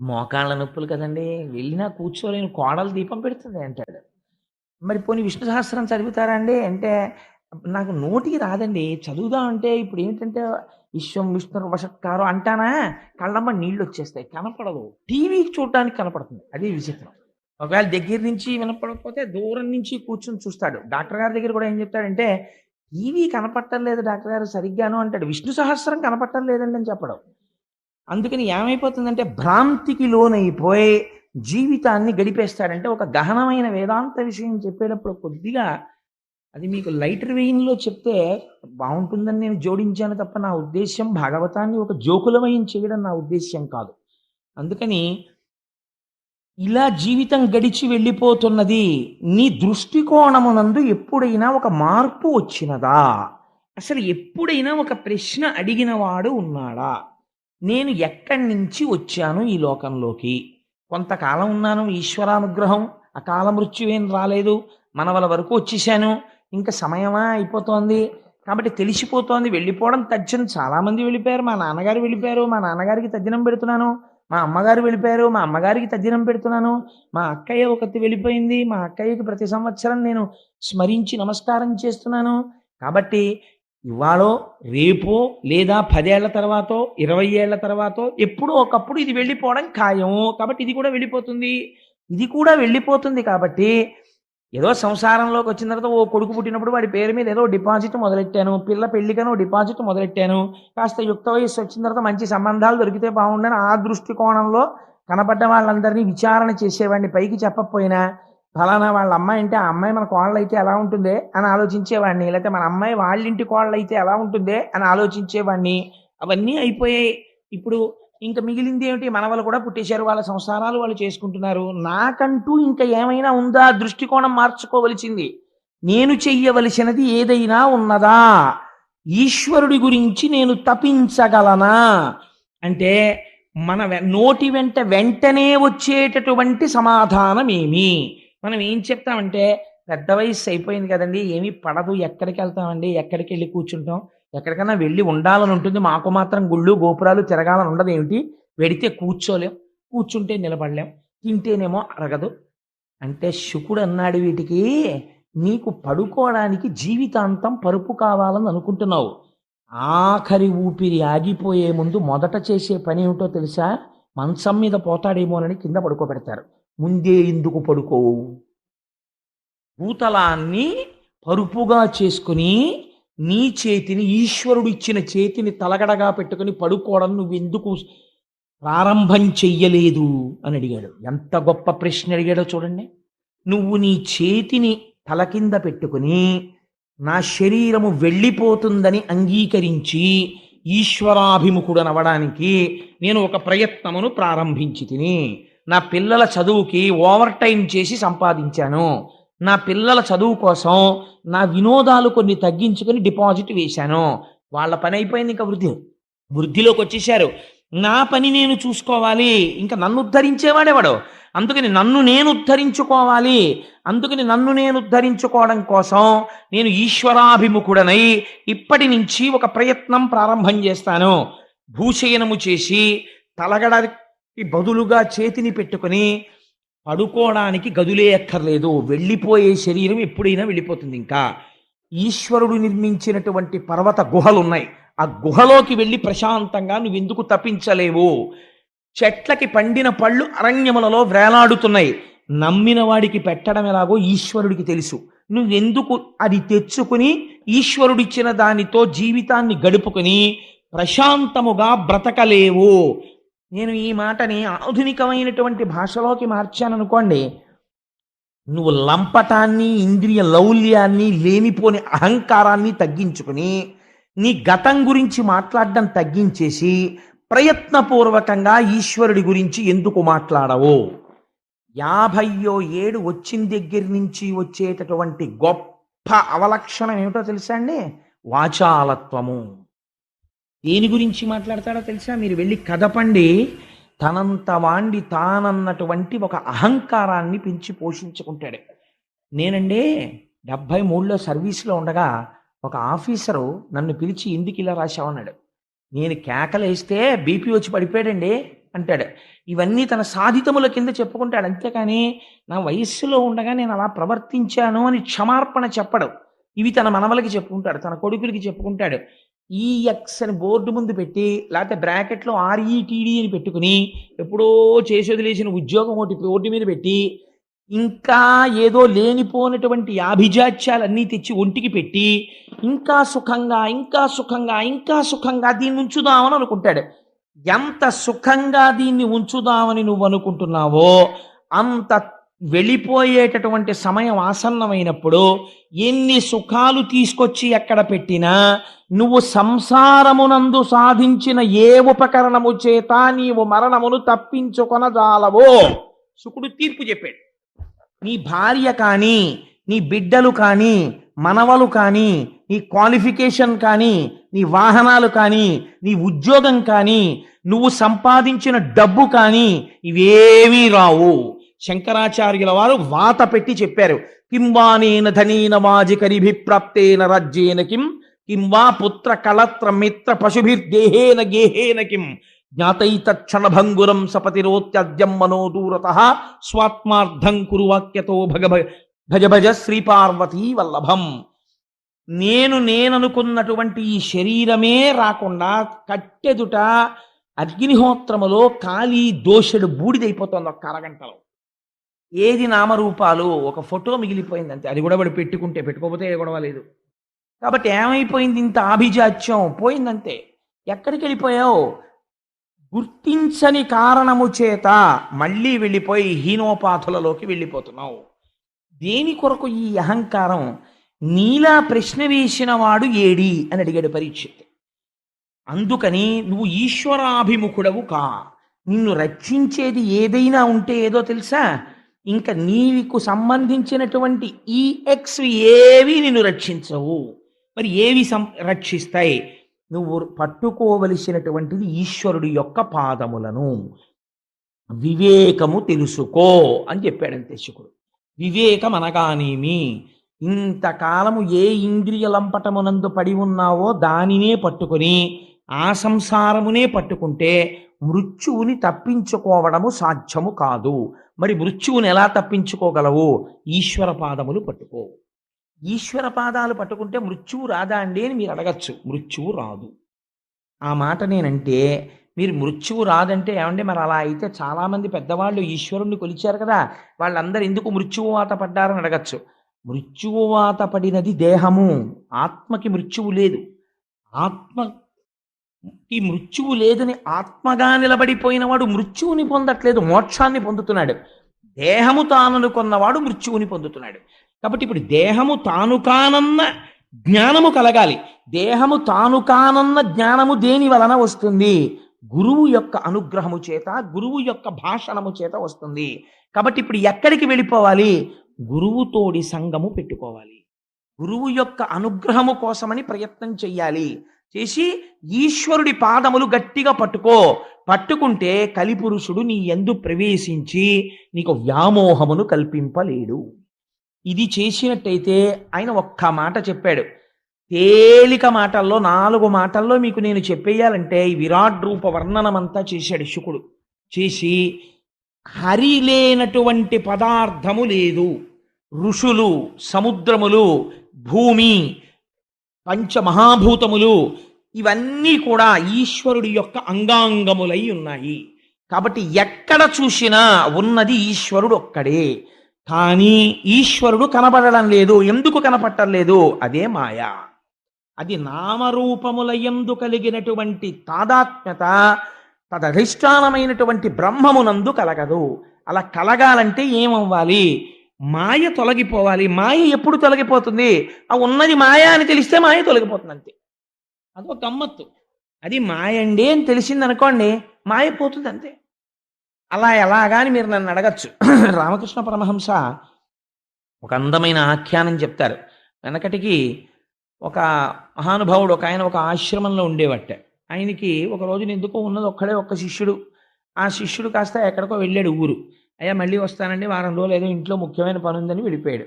మోకాళ్ళ నొప్పులు కదండీ! వెళ్ళినా కూర్చోలేని కోడలు దీపం పెడుతుంది అంటాడు. మరి పోనీ విష్ణు సహస్రం చదువుతారా అండి? అంటే నాకు నోటికి రాదండి. చదువుదాం అంటే ఇప్పుడేంటంటే విశ్వం విష్ణుర్వషట్కారో అంటానా కళ్ళమ్మ నీళ్ళొచ్చేస్తాయి. కనపడదు. టీవీకి చూడడానికి కనపడుతుంది. అది విచిత్రం. ఒకవేళ దగ్గర నుంచి వినపడకపోతే దూరం నుంచి కూర్చొని చూస్తాడు. డాక్టర్ గారి దగ్గర కూడా ఏం చెప్తాడంటే, "టీవీ కనపడటం లేదు డాక్టర్ గారు సరిగ్గాను" అంటాడు. విష్ణు సహస్రం కనపడటం లేదండి అని చెప్పడం. అందుకని ఏమైపోతుందంటే భ్రాంతికి లోనైపోయి జీవితాన్ని గడిపేస్తాడంటే ఒక గహనమైన వేదాంత విషయం చెప్పేటప్పుడు కొద్దిగా అది మీకు లైటర్ వెయిన్‌లో చెప్తే బావుంటుందని నేను జోడించాను తప్ప నా ఉద్దేశ్యం భాగవతాన్ని ఒక జోకులమయం చేయడం నా ఉద్దేశ్యం కాదు. అందుకని ఇలా జీవితం గడిచి వెళ్ళిపోతున్నది. నీ దృష్టికోణమునందు ఎప్పుడైనా ఒక మార్పు వచ్చినదా? అసలు ఎప్పుడైనా ఒక ప్రశ్న అడిగినవాడు ఉన్నాడా? నేను ఎక్కడి నుంచి వచ్చాను ఈ లోకంలోకి? కొంతకాలం ఉన్నాను ఈశ్వరానుగ్రహం, అకాల మృత్యువేం రాలేదు. మనవల వరకు వచ్చేసాను. ఇంక సమయమా అయిపోతోంది. కాబట్టి తెలిసిపోతోంది. వెళ్ళిపోవడం తథ్యం. చాలామంది వెళ్ళిపోయారు. మా నాన్నగారు వెళ్ళిపోయారు. మా నాన్నగారికి తద్దినం పెడుతున్నాను. మా అమ్మగారు వెళ్ళిపోయారు. మా అమ్మగారికి తద్దినం పెడుతున్నాను. మా అక్కయ్య ఒకతి వెళ్ళిపోయింది. మా అక్కయ్యకి ప్రతి సంవత్సరం నేను స్మరించి నమస్కారం చేస్తున్నాను. కాబట్టి ఇవాళో, రేపో లేదా 10 ఏళ్ల తర్వాతో, 20 ఏళ్ల తర్వాతో ఎప్పుడో ఒకప్పుడు ఇది వెళ్ళిపోవడం ఖాయం. కాబట్టి ఇది కూడా వెళ్ళిపోతుంది. ఇది కూడా వెళ్ళిపోతుంది కాబట్టి ఏదో సంసారంలోకి వచ్చిన తర్వాత ఓ కొడుకు పుట్టినప్పుడు వాడి పేరు మీద ఏదో డిపాజిట్ మొదలెట్టాను. పిల్ల పెళ్ళికనో డిపాజిట్ మొదలెట్టాను. కాస్త యుక్త వయస్సు వచ్చిన తర్వాత మంచి సంబంధాలు దొరికితే బాగుండని ఆ దృష్టికోణంలో కనపడ్డ వాళ్ళందరినీ విచారణ చేసేవాడిని. పైకి చెప్పకపోయినా ఫలానా వాళ్ళ అమ్మాయి అంటే ఆ అమ్మాయి మన కోడలైతే ఎలా ఉంటుందే అని ఆలోచించేవాడిని. లేకపోతే మన అమ్మాయి వాళ్ళింటి కోడలైతే ఎలా ఉంటుందే అని ఆలోచించేవాడిని. అవన్నీ అయిపోయాయి. ఇప్పుడు ఇంక మిగిలింది ఏమిటి? మనవలు కూడా పుట్టేశారు. వాళ్ళ సంసారాలు వాళ్ళు చేసుకుంటున్నారు. నాకంటూ ఇంక ఏమైనా ఉందా? దృష్టికోణం మార్చుకోవలసింది. నేను చెయ్యవలసినది ఏదైనా ఉన్నదా? ఈశ్వరుడి గురించి నేను తపించగలనా? అంటే మన నోటి వెంట వెంటనే వచ్చేటటువంటి సమాధానమేమి? మనం ఏం చెప్తామంటే, పెద్ద వయస్సు అయిపోయింది కదండీ! ఏమీ పడదు. ఎక్కడికెళ్తామండి? ఎక్కడికెళ్ళి కూర్చుంటాం? ఎక్కడికన్నా వెళ్ళి ఉండాలని ఉంటుంది. మాకు మాత్రం గుళ్ళు, గోపురాలు తిరగాలని ఉండదేమిటి? వెడితే కూర్చోలేం. కూర్చుంటే నిలబడలేం. తింటేనేమో అరగదు. అంటే శుకుడన్నాడు వీటికి, నీకు పడుకోవడానికి జీవితాంతం పరుపు కావాలని అనుకుంటున్నావు. ఆఖరి ఊపిరి ఆగిపోయే ముందు మొదట చేసే పనేమిటో తెలుసా? మంచం మీద పోతాడేమోనని కింద పడుకోబెడతారు. ముందే ఎందుకు పడుకోవు? భూతలాన్ని పరుపుగా చేసుకుని నీ చేతిని ఈశ్వరుడు ఇచ్చిన చేతిని తలగడగా పెట్టుకుని పడుకోవడం నువ్వెందుకు ప్రారంభం చెయ్యలేదు అని అడిగాడు. ఎంత గొప్ప ప్రశ్న అడిగాడో చూడండి. నువ్వు నీ చేతిని తల కింద పెట్టుకుని నా శరీరము వెళ్ళిపోతుందని అంగీకరించి ఈశ్వరాభిముఖుడనవడానికి నేను ఒక ప్రయత్నమును ప్రారంభించి తిని నా పిల్లల చదువుకి ఓవర్ టైం చేసి సంపాదించాను. నా పిల్లల చదువు కోసం నా వినోదాలు కొన్ని తగ్గించుకొని డిపాజిట్ వేశాను. వాళ్ళ పని అయిపోయింది. ఇంకా వృద్ధిలోకి వచ్చేసారు. నా పని నేను చూసుకోవాలి. ఇంకా నన్ను ఉద్ధరించేవాడెవడు? అందుకని నన్ను నేను ఉద్ధరించుకోవాలి. అందుకని నన్ను నేను ఉద్ధరించుకోవడం కోసం నేను ఈశ్వరాభిముఖుడనై ఇప్పటి నుంచి ఒక ప్రయత్నం ప్రారంభం చేస్తాను. భూశయనము చేసి తలగడకి బదులుగా చేతిని పెట్టుకుని పడుకోవడానికి గదులే అక్కర్లేదు. వెళ్ళిపోయే శరీరం ఎప్పుడైనా వెళ్ళిపోతుంది. ఇంకా ఈశ్వరుడు నిర్మించినటువంటి పర్వత గుహలు ఉన్నాయి. ఆ గుహలోకి వెళ్ళి ప్రశాంతంగా నువ్వెందుకు తప్పించలేవు? చెట్లకి పండిన పళ్ళు అరణ్యములలో వేలాడుతున్నాయి. నమ్మిన వాడికి పెట్టడం ఎలాగో ఈశ్వరుడికి తెలుసు. నువ్వెందుకు అది తెచ్చుకుని ఈశ్వరుడిచ్చిన దానితో జీవితాన్ని గడుపుకుని ప్రశాంతముగా బ్రతకలేవు? నేను ఈ మాటని ఆధునికమైనటువంటి భాషలోకి మార్చాననుకోండి, నువ్వు లంపటాన్ని, ఇంద్రియ లౌల్యాన్ని, లేనిపోని అహంకారాన్ని తగ్గించుకుని నీ గతం గురించి మాట్లాడడం తగ్గించేసి ప్రయత్నపూర్వకంగా ఈశ్వరుడి గురించి ఎందుకు మాట్లాడవు? 50వ ఏడు వచ్చిన దగ్గర నుంచి వచ్చేటటువంటి గొప్ప అవలక్షణం ఏమిటో తెలుసా అండి? వాచాలత్వము. దేని గురించి మాట్లాడతాడో తెలుసా? మీరు వెళ్ళి కదపండి. తనంత వాండి తానన్నటువంటి ఒక అహంకారాన్ని పెంచి పోషించుకుంటాడు. నేనండి 73లో సర్వీస్లో ఉండగా ఒక ఆఫీసరు నన్ను పిలిచి ఎందుకు ఇలా రాశావన్నాడు. నేను కేకలేస్తే బీపీ వచ్చి పడిపోయాడండి అంటాడు. ఇవన్నీ తన సాధితముల కింద చెప్పుకుంటాడు. అంతేకాని నా వయస్సులో ఉండగా నేను అలా ప్రవర్తించాను అని క్షమార్పణ చెప్పడు. ఇవి తన మనవలకి చెప్పుకుంటాడు, తన కొడుకులకి చెప్పుకుంటాడు. ఈఎక్స్ అని బోర్డు ముందు పెట్టి, లేకపోతే బ్రాకెట్లో ఆర్ఈటీడీ అని పెట్టుకుని, ఎప్పుడో చేసి వదిలేసిన ఉద్యోగం ఒకటి బోర్డు మీద పెట్టి, ఇంకా ఏదో లేనిపోనటువంటి ఆభిజాత్యాలన్నీ తెచ్చి ఒంటికి పెట్టి, ఇంకా సుఖంగా ఇంకా సుఖంగా ఇంకా సుఖంగా దీన్ని ఉంచుదామని అనుకుంటాడు. ఎంత సుఖంగా దీన్ని ఉంచుదామని నువ్వు అనుకుంటున్నావో అంత వెళ్ళిపోయేటటువంటి సమయం ఆసన్నమైనప్పుడు ఎన్ని సుఖాలు తీసుకొచ్చి ఎక్కడ పెట్టినా నువ్వు సంసారమునందు సాధించిన ఏ ఉపకరణము చేత నీవు మరణమును తప్పించుకొనజాలవో శుకుడు తీర్పు చెప్పాడు. నీ భార్య కానీ, నీ బిడ్డలు కానీ, మనవలు కానీ, నీ క్వాలిఫికేషన్ కానీ, నీ వాహనాలు కానీ, నీ ఉద్యోగం కానీ, నువ్వు సంపాదించిన డబ్బు కానీ ఇవేమీ రావు. శంకరాచార్యుల వారు వాత పెట్టి చెప్పారు. కింవానేన ధనేన వాజికరిభిప్రాప్తేన రాజ్యేన కింవా పుత్ర కళత్ర మిత్ర పశుభిర్దేహేన గేహేన కిం జ్ఞాతైతక్షణభంగురం సపతిరోత్యద్యం మనోదూరత స్వాత్మార్థం కురు వాక్యతో భజ భజ శ్రీపార్వతీ వల్లభం. నేననుకున్నటువంటి ఈ శరీరమే రాకుండా కట్టెదుట అగ్నిహోత్రములో కాలి దోషుడు బూడిదైపోతుంది ఒక్క అరగంటలో. ఏది నామరూపాలు, ఒక ఫోటో మిగిలిపోయింది అంతే. అది కూడా వాడు పెట్టుకోకపోతే ఏ గొడవ లేదు. కాబట్టి ఏమైపోయింది? ఇంత ఆభిజాత్యం పోయిందంతే. ఎక్కడికి వెళ్ళిపోయావు? గుర్తించని కారణము చేత మళ్ళీ వెళ్ళిపోయి హీనోపాధులలోకి వెళ్ళిపోతున్నావు. దేని కొరకు ఈ అహంకారం? నీలా ప్రశ్న వేసిన వాడు ఏడి అని అడిగాడు పరీక్షిత్. అందుకని నువ్వు ఈశ్వరాభిముఖుడవు కా. నిన్ను రక్షించేది ఏదైనా ఉంటే ఏదో తెలుసా? ఇంకా నీకు సంబంధించినటువంటి ఈ ఎక్స్ ఏవి నిన్ను రక్షించవు. మరి ఏవి రక్షిస్తాయి? నువ్వు పట్టుకోవలసినటువంటిది ఈశ్వరుడి యొక్క పాదములను. వివేకము తెలుసుకో అని చెప్పాడంతే శుకుడు. వివేకం అనగానేమి? ఇంతకాలము ఏ ఇంద్రియ లంపటమునందు పడి ఉన్నావో దానినే పట్టుకొని ఆ సంసారమునే పట్టుకుంటే మృత్యువుని తప్పించుకోవడము సాధ్యము కాదు. మరి మృత్యువుని ఎలా తప్పించుకోగలవు? ఈశ్వర పాదములు పట్టుకో. ఈశ్వర పాదాలు పట్టుకుంటే మృత్యువు రాదా అండి అని మీరు అడగచ్చు. మృత్యువు రాదు. ఆ మాట నేనంటే మీరు మృత్యువు రాదంటే ఏమండి మరి అలా అయితే చాలామంది పెద్దవాళ్ళు ఈశ్వరుణ్ణి కొలిచారు కదా, వాళ్ళందరూ ఎందుకు మృత్యువాత పడ్డారని అడగచ్చు. మృత్యువాత పడినది దేహము, ఆత్మకి మృత్యువు లేదు. ఆత్మకి మృత్యువు లేదని ఆత్మగా నిలబడిపోయిన వాడు మృత్యువుని పొందట్లేదు, మోక్షాన్ని పొందుతున్నాడు. దేహము తాననుకున్నవాడు మృత్యువుని పొందుతున్నాడు. కాబట్టి ఇప్పుడు దేహము తాను కానన్న జ్ఞానము కలగాలి. దేహము తాను కానన్న జ్ఞానము దేని వలన వస్తుంది? గురువు యొక్క అనుగ్రహము చేత, గురువు యొక్క భాషణము చేత వస్తుంది. కాబట్టి ఇప్పుడు ఎక్కడికి వెళ్ళిపోవాలి? గురువుతోడి సంగము పెట్టుకోవాలి. గురువు యొక్క అనుగ్రహము కోసమని ప్రయత్నం చెయ్యాలి. చేసి ఈశ్వరుడి పాదములు గట్టిగా పట్టుకుంటే కలిపురుషుడు నీ యందు ప్రవేశించి నీకు వ్యామోహమును కల్పింపలేడు. ఇది చేసినట్టయితే ఆయన ఒక్క మాట చెప్పాడు. తేలిక మాటల్లో 4 మాటల్లో మీకు నేను చెప్పేయాలంటే ఈ విరాట్ రూప వర్ణనమంతా చేశాడు శుకుడు. చేసి హరి లేనటువంటి పదార్థము లేదు. ఋషులు, సముద్రములు, భూమి, పంచమహాభూతములు ఇవన్నీ కూడా ఈశ్వరుడి యొక్క అంగాంగములై ఉన్నాయి. కాబట్టి ఎక్కడ చూసినా ఉన్నది ఈశ్వరుడు ఒక్కడే. కానీ ఈశ్వరుడు కనబడడం లేదు. ఎందుకు కనపడటం లేదు? అదే మాయా. అది నామరూపముల యందు కలిగినటువంటి తాదాత్మ్యత తదధిష్టానమైనటువంటి బ్రహ్మమునందు కలగదు. అలా కలగాలంటే ఏమవ్వాలి? మాయ తొలగిపోవాలి. మాయ ఎప్పుడు తొలగిపోతుంది? ఆ ఉన్నది మాయ అని తెలిస్తే మాయ తొలగిపోతుంది అంతే. అదొక గమ్మత్తు. అది మాయండి అని తెలిసిందనుకోండి, మాయ పోతుంది అంతే. అలా ఎలాగాని మీరు నన్ను అడగచ్చు. రామకృష్ణ పరమహంస ఒక అందమైన ఆఖ్యానం చెప్తారు. వెనకటికి ఒక మహానుభావుడు ఒక ఆయన ఒక ఆశ్రమంలో ఉండేవట్ట. ఆయనకి ఒక రోజున ఎందుకో ఉన్నది ఒక్క శిష్యుడు. ఆ శిష్యుడు కాస్త ఎక్కడికో వెళ్ళాడు ఊరు. అయ్యా మళ్ళీ వస్తానండి, వారం రోజులు ఏదో ఇంట్లో ముఖ్యమైన పని ఉందని వెళ్ళిపోయాడు.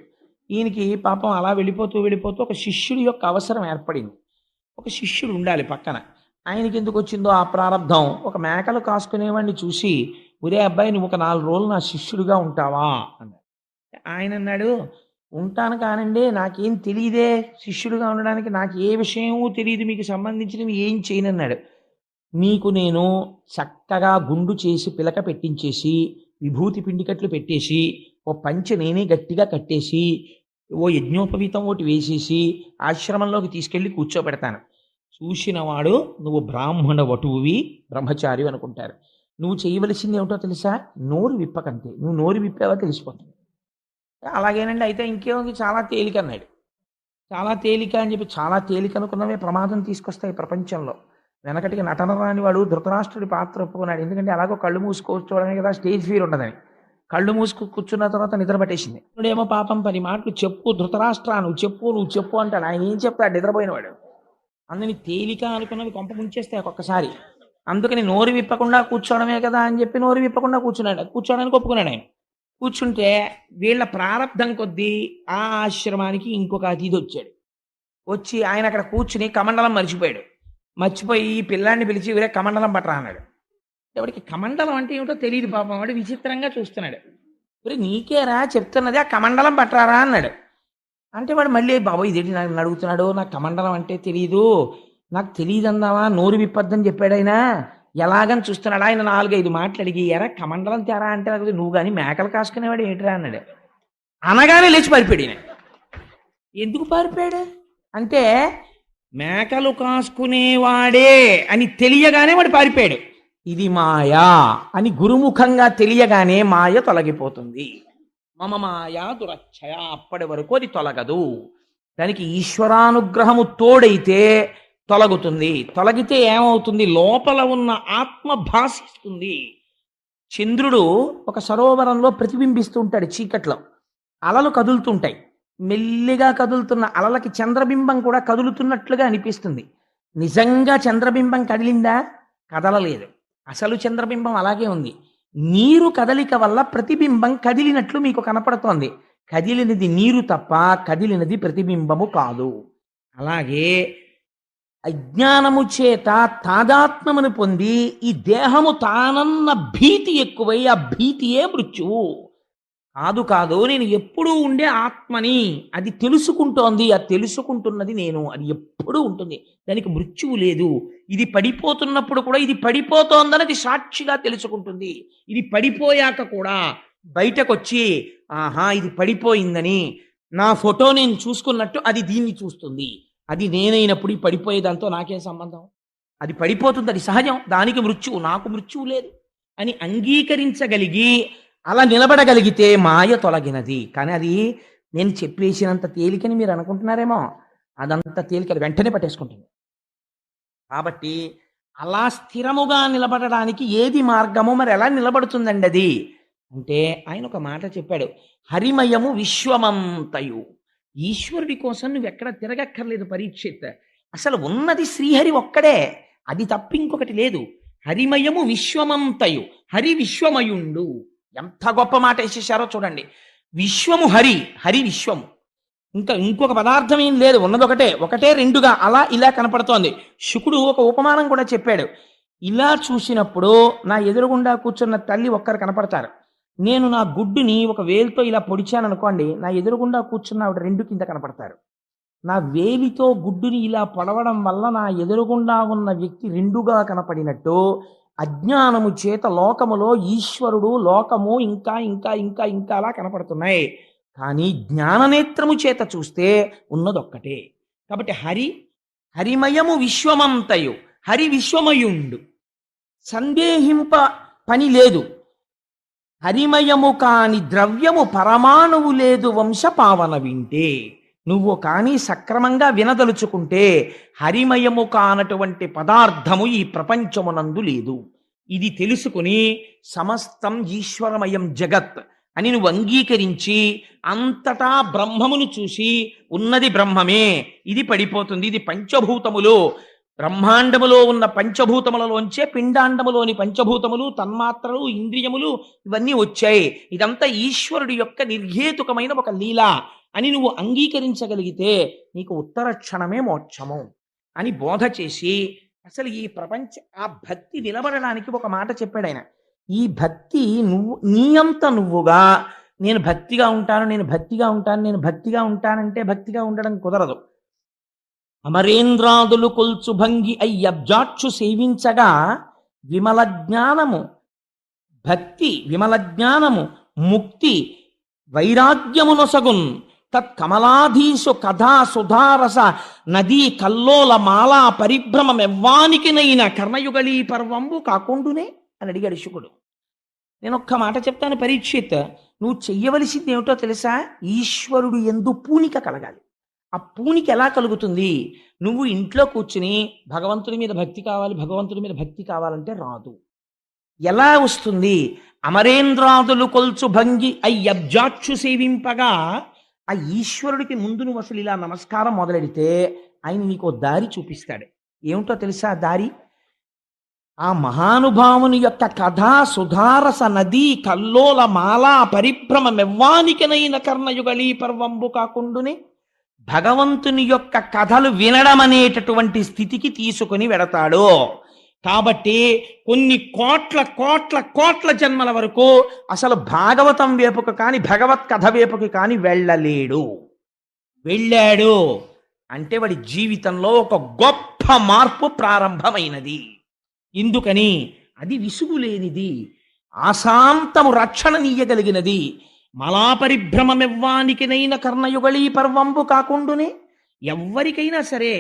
ఈయనకి పాపం అలా వెళ్ళిపోతూ వెళ్ళిపోతూ ఒక శిష్యుడి యొక్క అవసరం ఏర్పడింది. ఒక శిష్యుడు ఉండాలి పక్కన. ఆయనకి ఎందుకు వచ్చిందో ఆ ప్రారంధం, ఒక మేకలు కాసుకునేవాడిని చూసి, ఒరే అబ్బాయి నువ్వు ఒక 4 రోజులు నా శిష్యుడిగా ఉంటావా అన్నాడు. ఆయన అన్నాడు, ఉంటాను కానండి, నాకేం తెలియదే శిష్యుడిగా ఉండడానికి, నాకు ఏ విషయమూ తెలియదు, మీకు సంబంధించినవి ఏం చేయనన్నాడు. మీకు నేను చక్కగా గుండు చేసి పిలక పెట్టించేసి, విభూతి పిండికట్లు పెట్టేసి, ఓ పంచె నేనే గట్టిగా కట్టేసి, ఓ యజ్ఞోపవీతం ఒకటి వేసేసి ఆశ్రమంలోకి తీసుకెళ్ళి కూర్చోబెడతాను. చూసినవాడు నువ్వు బ్రాహ్మణ వటువువి, బ్రహ్మచారి అనుకుంటారు. నువ్వు చేయవలసింది ఏమిటో తెలుసా? నోరు విప్పకంతే. నువ్వు నోరు విప్పావో తెలిసిపోతుంది. అలాగేనండి, అయితే ఇంకేముంది, చాలా తేలిక అన్నాడు. చాలా తేలిక అని చెప్పి, చాలా తేలిక అనుకున్నవే ప్రమాదం తీసుకొస్తాయి ప్రపంచంలో. వెనకటికి నటన రాని వాడు ధృతరాష్ట్రుడి పాత్ర ఒప్పుకున్నాడు. ఎందుకంటే అలాగో కళ్ళు మూసుకోవడమే కదా, స్టేజ్ ఫీర్ ఉండదని. కళ్ళు మూసుకు కూర్చున్న తర్వాత నిద్ర పట్టేసింది. ఇప్పుడేమో పాపం 10 మాటలు చెప్పు ధృతరాష్ట్ర, నువ్వు చెప్పు అంటాడు. ఆయన ఏం చెప్తాడు నిద్రపోయినవాడు. అందుని తేలిక అనుకున్నవి కొంప ముంచేస్తాయి ఒక్కొక్కసారి. అందుకని నోరు విప్పకుండా కూర్చోవడమే కదా అని చెప్పి నోరు విప్పకుండా కూర్చోడానికి ఒప్పుకున్నాడు ఆయన. కూర్చుంటే వీళ్ళ ప్రారంధం కొద్దీ ఆ ఆశ్రమానికి ఇంకొక అతిథి వచ్చాడు. వచ్చి ఆయన అక్కడ కూర్చుని కమండలం మర్చిపోయి ఈ పిల్లాన్ని పిలిచి వీరే కమండలం పట్టరా అన్నాడు. ఎవరికి కమండలం అంటే ఏమిటో తెలియదు పాపం. వాడు విచిత్రంగా చూస్తున్నాడు. మరి నీకేరా చెప్తున్నది, ఆ కమండలం పట్టరారా అన్నాడు. అంటే వాడు మళ్ళీ బాబోయ్ ఇదేంటి నన్ను అడుగుతున్నాడు, నాకు కమండలం అంటే తెలియదు, నాకు తెలియదు అందావా, నోరు విప్పద్దని చెప్పాడు ఆయన, ఎలాగని చూస్తున్నాడు. ఆయన 4-5 మాటలు అడిగి, ఎరా కమండలం తేరా అంటే నాకు నువ్వు కానీ మేకలు కాసుకునేవాడు ఏంటిరా అన్నాడు. అనగానే లేచి పారిపోయాడు ఈయన. ఎందుకు పారిపోయాడు అంటే, మేకలు కాసుకునేవాడే అని తెలియగానే వాడు పారిపోయాడు. ఇది మాయా అని గురుముఖంగా తెలియగానే మాయ తొలగిపోతుంది. మమ మాయా దురచ్చయ, అప్పటి వరకు అది తొలగదు. దానికి ఈశ్వరానుగ్రహము తోడైతే తొలగుతుంది. తొలగితే ఏమవుతుంది? లోపల ఉన్న ఆత్మ భాసిస్తుంది. చంద్రుడు ఒక సరోవరంలో ప్రతిబింబిస్తూ ఉంటాడు చీకట్లో. అలలు కదులుతుంటాయి. మెల్లిగా కదులుతున్న అలలకి చంద్రబింబం కూడా కదులుతున్నట్లుగా అనిపిస్తుంది. నిజంగా చంద్రబింబం కదిలిందా? కదలలేదు. అసలు చంద్రబింబం అలాగే ఉంది. నీరు కదలిక వల్ల ప్రతిబింబం కదిలినట్లు మీకు కనపడుతోంది. కదిలినది నీరు తప్ప కదిలినది ప్రతిబింబము కాదు. అలాగే అజ్ఞానము చేత తాదాత్మ్యమును పొంది ఈ దేహము తానన్న భీతి ఎక్కువై, ఆ భీతియే మృత్యువు. కాదు నేను ఎప్పుడూ ఉండే ఆత్మని, అది తెలుసుకుంటోంది, అది తెలుసుకుంటున్నది నేను, అది ఎప్పుడూ ఉంటుంది, దానికి మృత్యువు లేదు. ఇది పడిపోతున్నప్పుడు కూడా ఇది పడిపోతోందన్నది సాక్షిగా తెలుసుకుంటుంది. ఇది పడిపోయాక కూడా బయటకొచ్చి ఆహా ఇది పడిపోయిందని నా ఫోటో నేను చూసుకున్నట్టు అది దీన్ని చూస్తుంది. అది నేనైనప్పుడు ఈ పడిపోయేదాంతో నాకేం సంబంధం? అది పడిపోతుంది, అది సహజం, దానికి మృత్యువు, నాకు మృత్యువు లేదు అని అంగీకరించగలిగి అలా నిలబడగలిగితే మాయ తొలగినది. కానీ అది నేను చెప్పేసినంత తేలికని మీరు అనుకుంటున్నారేమో, అదంత తేలిక వెంటనే పట్టేసుకుంటుంది. కాబట్టి అలా స్థిరముగా నిలబడడానికి ఏది మార్గమో, మరి ఎలా నిలబడుతుందండి అది అంటే, ఆయన ఒక మాట చెప్పాడు, హరిమయము విశ్వమంతయు. ఈశ్వరుడి కోసం నువ్వు ఎక్కడ తిరగక్కర్లేదు పరీక్షిత్. అసలు ఉన్నది శ్రీహరి ఒక్కడే, అది తప్ప ఇంకొకటి లేదు. హరిమయము విశ్వమంతయు, హరి విశ్వమయుండు. ఎంత గొప్ప మాట వేసేసారో చూడండి. విశ్వము హరి, హరి విశ్వము, ఇంకొక పదార్థం ఏం లేదు, ఉన్నది ఒకటే రెండుగా అలా ఇలా కనపడుతోంది. శుకుడు ఒక ఉపమానం కూడా చెప్పాడు. ఇలా చూసినప్పుడు నా ఎదురుగుండా కూర్చున్న తల్లి ఒక్కరు కనపడతారు. నేను నా గుడ్డుని ఒక వేలితో ఇలా పొడిచాను అనుకోండి, నా ఎదురుగుండా కూర్చున్న ఆవిడ 2 కింద కనపడతారు. నా వేలితో గుడ్డుని ఇలా పొడవడం వల్ల నా ఎదురుగుండా ఉన్న వ్యక్తి 2గా కనపడినట్టు, అజ్ఞానము చేత లోకములో ఈశ్వరుడు, లోకము ఇంకా ఇంకా ఇంకా ఇంకా అలా కనపడుతున్నాయి. కానీ జ్ఞాననేత్రము చేత చూస్తే ఉన్నదొక్కటే. కాబట్టి హరిమయము విశ్వమంతయు, హరి విశ్వమయుండు. సందేహింప పని లేదు. హరిమయము కాని ద్రవ్యము పరమాణువు లేదు వంశపావన వింటే. నువ్వు కానీ సక్రమంగా వినదలుచుకుంటే హరిమయము కానటువంటి పదార్థము ఈ ప్రపంచమునందు లేదు. ఇది తెలుసుకుని సమస్తం ఈశ్వరమయం జగత్ అని నువ్వు అంగీకరించి అంతటా బ్రహ్మమును చూసి ఉన్నది బ్రహ్మమే, ఇది పడిపోతుంది, ఇది పంచభూతములు, బ్రహ్మాండములో ఉన్న పంచభూతములలోంచే పిండాండములోని పంచభూతములు, తన్మాత్రలు, ఇంద్రియములు ఇవన్నీ వచ్చాయి. ఇదంతా ఈశ్వరుడి యొక్క నిర్హేతుకమైన ఒక లీల అని నువ్వు అంగీకరించగలిగితే నీకు ఉత్తర క్షణమే మోక్షము అని బోధ చేసి అసలు ఈ ప్రపంచ ఆ భక్తి నిలబడడానికి ఒక మాట చెప్పాడు ఆయన. ఈ భక్తి నువ్వు నీ అంత నువ్వుగా నేను భక్తిగా ఉంటాను, నేను భక్తిగా ఉంటాను, నేను భక్తిగా ఉంటానంటే భక్తిగా ఉండడం కుదరదు. అమరేంద్రాదులు కొల్చు భంగి అయ్యబ్జాక్షు సేవించగా విమల జ్ఞానము భక్తి, విమల జ్ఞానము, ముక్తి, వైరాగ్యమునొసగున్ తత్కమలాధీశు కథా సుధారస నదీ కల్లోల మాలా పరిభ్రమమెవ్వానికినైన కర్ణయుగళీ పర్వంబు కాకుండునే అని అడిగాడు శుకుడు. నేను ఒక్క మాట చెప్తాను పరీక్షిత్, నువ్వు చెయ్యవలసింది ఏమిటో తెలుసా? ఈశ్వరుడు యందు పూనిక కలగాలి. ఆ పూనిక ఎలా కలుగుతుంది? నువ్వు ఇంట్లో కూర్చుని భగవంతుడి మీద భక్తి కావాలి, భగవంతుడి మీద భక్తి కావాలంటే రాదు. ఎలా వస్తుంది? అమరేంద్రాదులు కొల్చు భంగి అయ్యబ్జాక్షు సేవింపగా ఆ ఈశ్వరుడికి ముందు నువ్వు అసలు ఇలా నమస్కారం మొదలెడితే ఆయన నీకు దారి చూపిస్తాడు. ఏమిటో తెలుసా ఆ దారి? ఆ మహానుభావుని యొక్క కథా సుధారస నదీ కల్లోల మాలా పరిభ్రమమెవ్వానికనైన కర్ణయుగళీ పర్వంబు కాకుండునే భగవంతుని యొక్క కథలు వినడం అనేటటువంటి స్థితికి తీసుకుని వెడతాడు. కాబట్టి కొన్ని కోట్ల కోట్ల కోట్ల జన్మల వరకు అసలు భాగవతం వైపుకు కానీ భగవత్ కథ వైపుకి కానీ వెళ్ళలేడు. వెళ్ళాడు అంటే వాడి జీవితంలో ఒక గొప్ప మార్పు ప్రారంభమైనది. ఎందుకని? అది విసుగులేనిది, ఆశాంతము రక్షణనీయగలిగినది. మలాపరిభ్రమమెవ్వానికినైన కర్ణయుగళీ పర్వంబు కాకుండునే ఎవ్వరికైనా సరే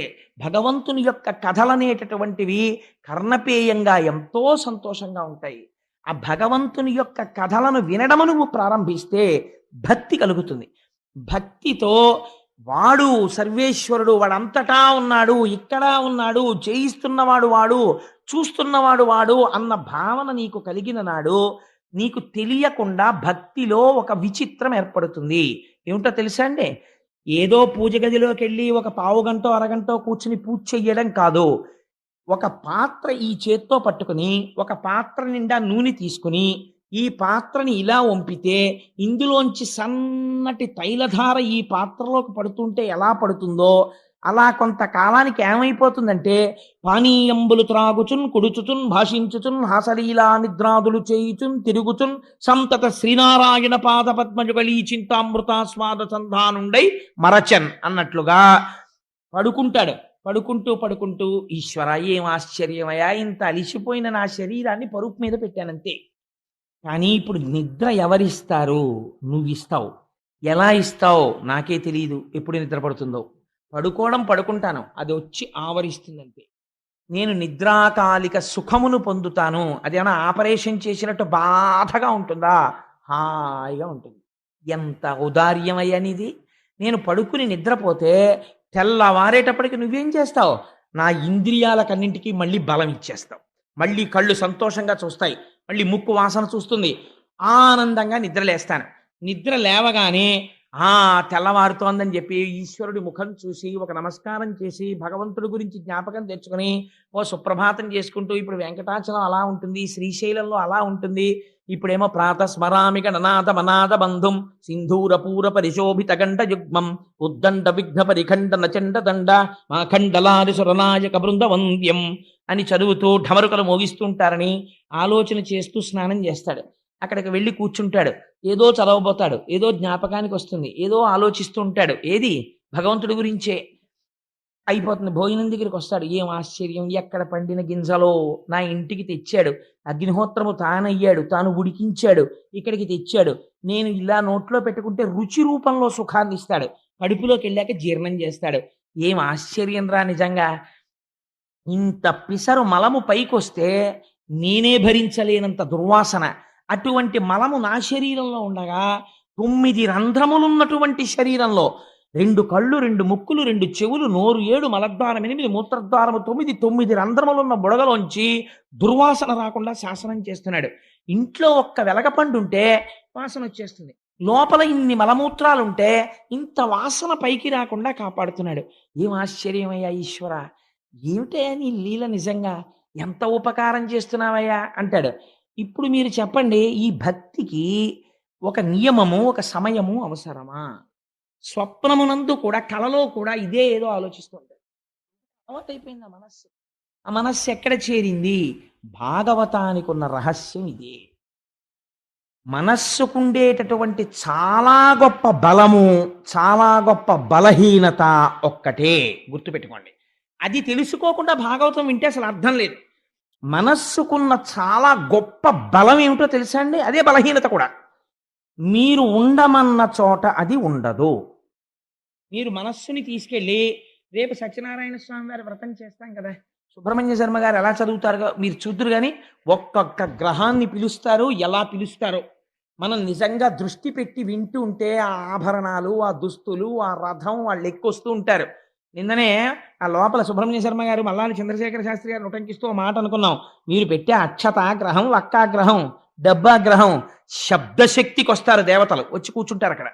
భగవంతుని యొక్క కథలనేటటువంటివి కర్ణపేయంగా ఎంతో సంతోషంగా ఉంటాయి. ఆ భగవంతుని యొక్క కథలను వినడము నువ్వు ప్రారంభిస్తే భక్తి కలుగుతుంది. భక్తితో వాడు సర్వేశ్వరుడు, వాడంతటా ఉన్నాడు, ఇక్కడ ఉన్నాడు, చేయిస్తున్నవాడు వాడు, చూస్తున్నవాడు వాడు అన్న భావన నీకు కలిగిన నాడు నీకు తెలియకుండా భక్తిలో ఒక విచిత్రం ఏర్పడుతుంది. ఏమిటో తెలుసా అండి? ఏదో పూజ గదిలోకి వెళ్ళి ఒక పావు గంట అరగంట కూర్చుని పూజ చెయ్యడం కాదు. ఒక పాత్ర ఈ చేత్తో పట్టుకుని ఒక పాత్ర నిండా నూనె తీసుకుని ఈ పాత్రని ఇలా వంపితే ఇందులోంచి సన్నటి తైలధార ఈ పాత్రలోకి పడుతుంటే ఎలా పడుతుందో అలా కొంతకాలానికి ఏమైపోతుందంటే పానీయంబులు త్రాగుచున్ కుడుచుచున్ భాషించుచున్ హాసలీలా నిద్రాదులు చేయుచున్ తిరుగుచున్ సంతత శ్రీనారాయణ పాద పద్మజుగళీ చింతామృతాస్వాద సంధానుండై మరచన్ అన్నట్లుగా పడుకుంటాడు. పడుకుంటూ పడుకుంటూ ఈశ్వర ఏం ఆశ్చర్యమయ్యా, ఇంత అలిసిపోయిన నా శరీరాన్ని పరుపు మీద పెట్టానంతే. కానీ ఇప్పుడు నిద్ర ఎవరిస్తారు? నువ్వు ఇస్తావు. ఎలా ఇస్తావు నాకే తెలియదు. ఎప్పుడు నిద్ర పడుతుందో పడుకుంటాను, అది వచ్చి ఆవరిస్తుందంతే. నేను నిద్రాకాలిక సుఖమును పొందుతాను. అదేమైనా ఆపరేషన్ చేసినట్టు బాధగా ఉంటుందా? హాయిగా ఉంటుంది. ఎంత ఔదార్యమయ్యనిది. నేను పడుకుని నిద్రపోతే తెల్లవారేటప్పటికి నువ్వేం చేస్తావు? నా ఇంద్రియాలకన్నింటికి మళ్ళీ బలం ఇచ్చేస్తావు. మళ్ళీ కళ్ళు సంతోషంగా చూస్తాయి, మళ్ళీ ముక్కు వాసన చూస్తుంది, ఆనందంగా నిద్రలేస్తాను. నిద్ర లేవగానే తెల్లవారుతోందని చెప్పి ఈశ్వరుడి ముఖం చూసి ఒక నమస్కారం చేసి భగవంతుడి గురించి జ్ఞాపకం తెచ్చుకొని ఓ సుప్రభాతం చేసుకుంటూ, ఇప్పుడు వెంకటాచలం అలా ఉంటుంది, శ్రీశైలంలో అలా ఉంటుంది, ఇప్పుడేమో ప్రాతస్మరామి గణనాథ మనాథ బంధుం సింధూర పూర పరిశోభిత గంట యుగ్మం ఉద్దండ విఘ్న పరిఖండ నచండ దండ మా ఖండలాది సురనాయక బృందవంద్యం అని చదువుతూ ఢమరుకలు మోగిస్తుంటారని ఆలోచన చేస్తూ స్నానం చేస్తాడు. అక్కడికి వెళ్ళి కూర్చుంటాడు. ఏదో చదవబోతాడు, ఏదో జ్ఞాపకానికి వస్తుంది, ఏదో ఆలోచిస్తూ ఉంటాడు. ఏది? భగవంతుడి గురించే. అయిపోతుంది. భోజనం దగ్గరికి వస్తాడు. ఏం ఆశ్చర్యం, ఎక్కడ పండిన గింజలో నా ఇంటికి తెచ్చాడు, అగ్నిహోత్రము తానయ్యాడు, తాను ఉడికించాడు, ఇక్కడికి తెచ్చాడు, నేను ఇలా నోట్లో పెట్టుకుంటే రుచి రూపంలో సుఖాన్ని ఇస్తాడు, కడుపులోకి వెళ్ళాక జీర్ణం చేస్తాడు. ఏం ఆశ్చర్యం రా నిజంగా. ఇంత పిసరు మలము పైకొస్తే నేనే భరించలేనంత దుర్వాసన. అటువంటి మలము నా శరీరంలో ఉండగా 9 రంధ్రములున్నటువంటి శరీరంలో 2 కళ్ళు, 2 ముక్కులు, 2 చెవులు, నోరు 7, మలద్వారం 8, మూత్రద్వారము 9 రంధ్రములున్న బుడగలోంచి దుర్వాసన రాకుండా శాసనం చేస్తున్నాడు. ఇంట్లో ఒక్క వెలగపండు ఉంటే వాసన వచ్చేస్తుంది, లోపల ఇన్ని మలమూత్రాలుంటే ఇంత వాసన పైకి రాకుండా కాపాడుతున్నాడు. ఏం ఆశ్చర్యమయ్యా ఈశ్వర, ఏమిటయ్యా నీ లీల, నిజంగా ఎంత ఉపకారం చేస్తున్నావయ్యా అంటాడు. ఇప్పుడు మీరు చెప్పండి, ఈ భక్తికి ఒక నియమము, ఒక సమయము అవసరమా? స్వప్నమునందు కూడా కలలో కూడా ఇదే ఏదో ఆలోచిస్తూ ఉంటాడు. అలవాటైపోయింది ఆ మనస్సు. ఆ మనస్సు ఎక్కడ చేరింది? భాగవతానికి ఉన్న రహస్యం ఇదే. మనస్సుకుండేటటువంటి చాలా గొప్ప బలము, చాలా గొప్ప బలహీనత ఒక్కటే గుర్తుపెట్టుకోండి. అది తెలుసుకోకుండా భాగవతం వింటే అసలు అర్థం లేదు. మనస్సుకున్న చాలా గొప్ప బలం ఏమిటో తెలుసా అండి? అదే బలహీనత కూడా. మీరు ఉండమన్న చోట అది ఉండదు. మీరు మనస్సుని తీసుకెళ్ళి రేపు సత్యనారాయణ స్వామి వారి వ్రతం చేస్తాం కదా, సుబ్రహ్మణ్య శర్మ గారు ఎలా చదువుతారో మీరు చూద్దరు కానీ ఒక్కొక్క గ్రహాన్ని పిలుస్తారు, ఎలా పిలుస్తారో. మనం నిజంగా దృష్టి పెట్టి వింటూ ఉంటే ఆ ఆభరణాలు, ఆ దుస్తులు, ఆ రథం, వాళ్ళు ఎక్కొస్తూ ఉంటారు. నిన్ననే ఆ లోపల సుబ్రహ్మణ్య శర్మ గారు మల్లాది చంద్రశేఖర శాస్త్రి గారు ఉటంకిస్తూ ఒక మాట అనుకున్నాం. మీరు పెట్టే అక్షతాగ్రహం, వక్కాగ్రహం, డబ్బాగ్రహం, శబ్దశక్తికి వస్తారు దేవతలు, వచ్చి కూర్చుంటారు అక్కడ.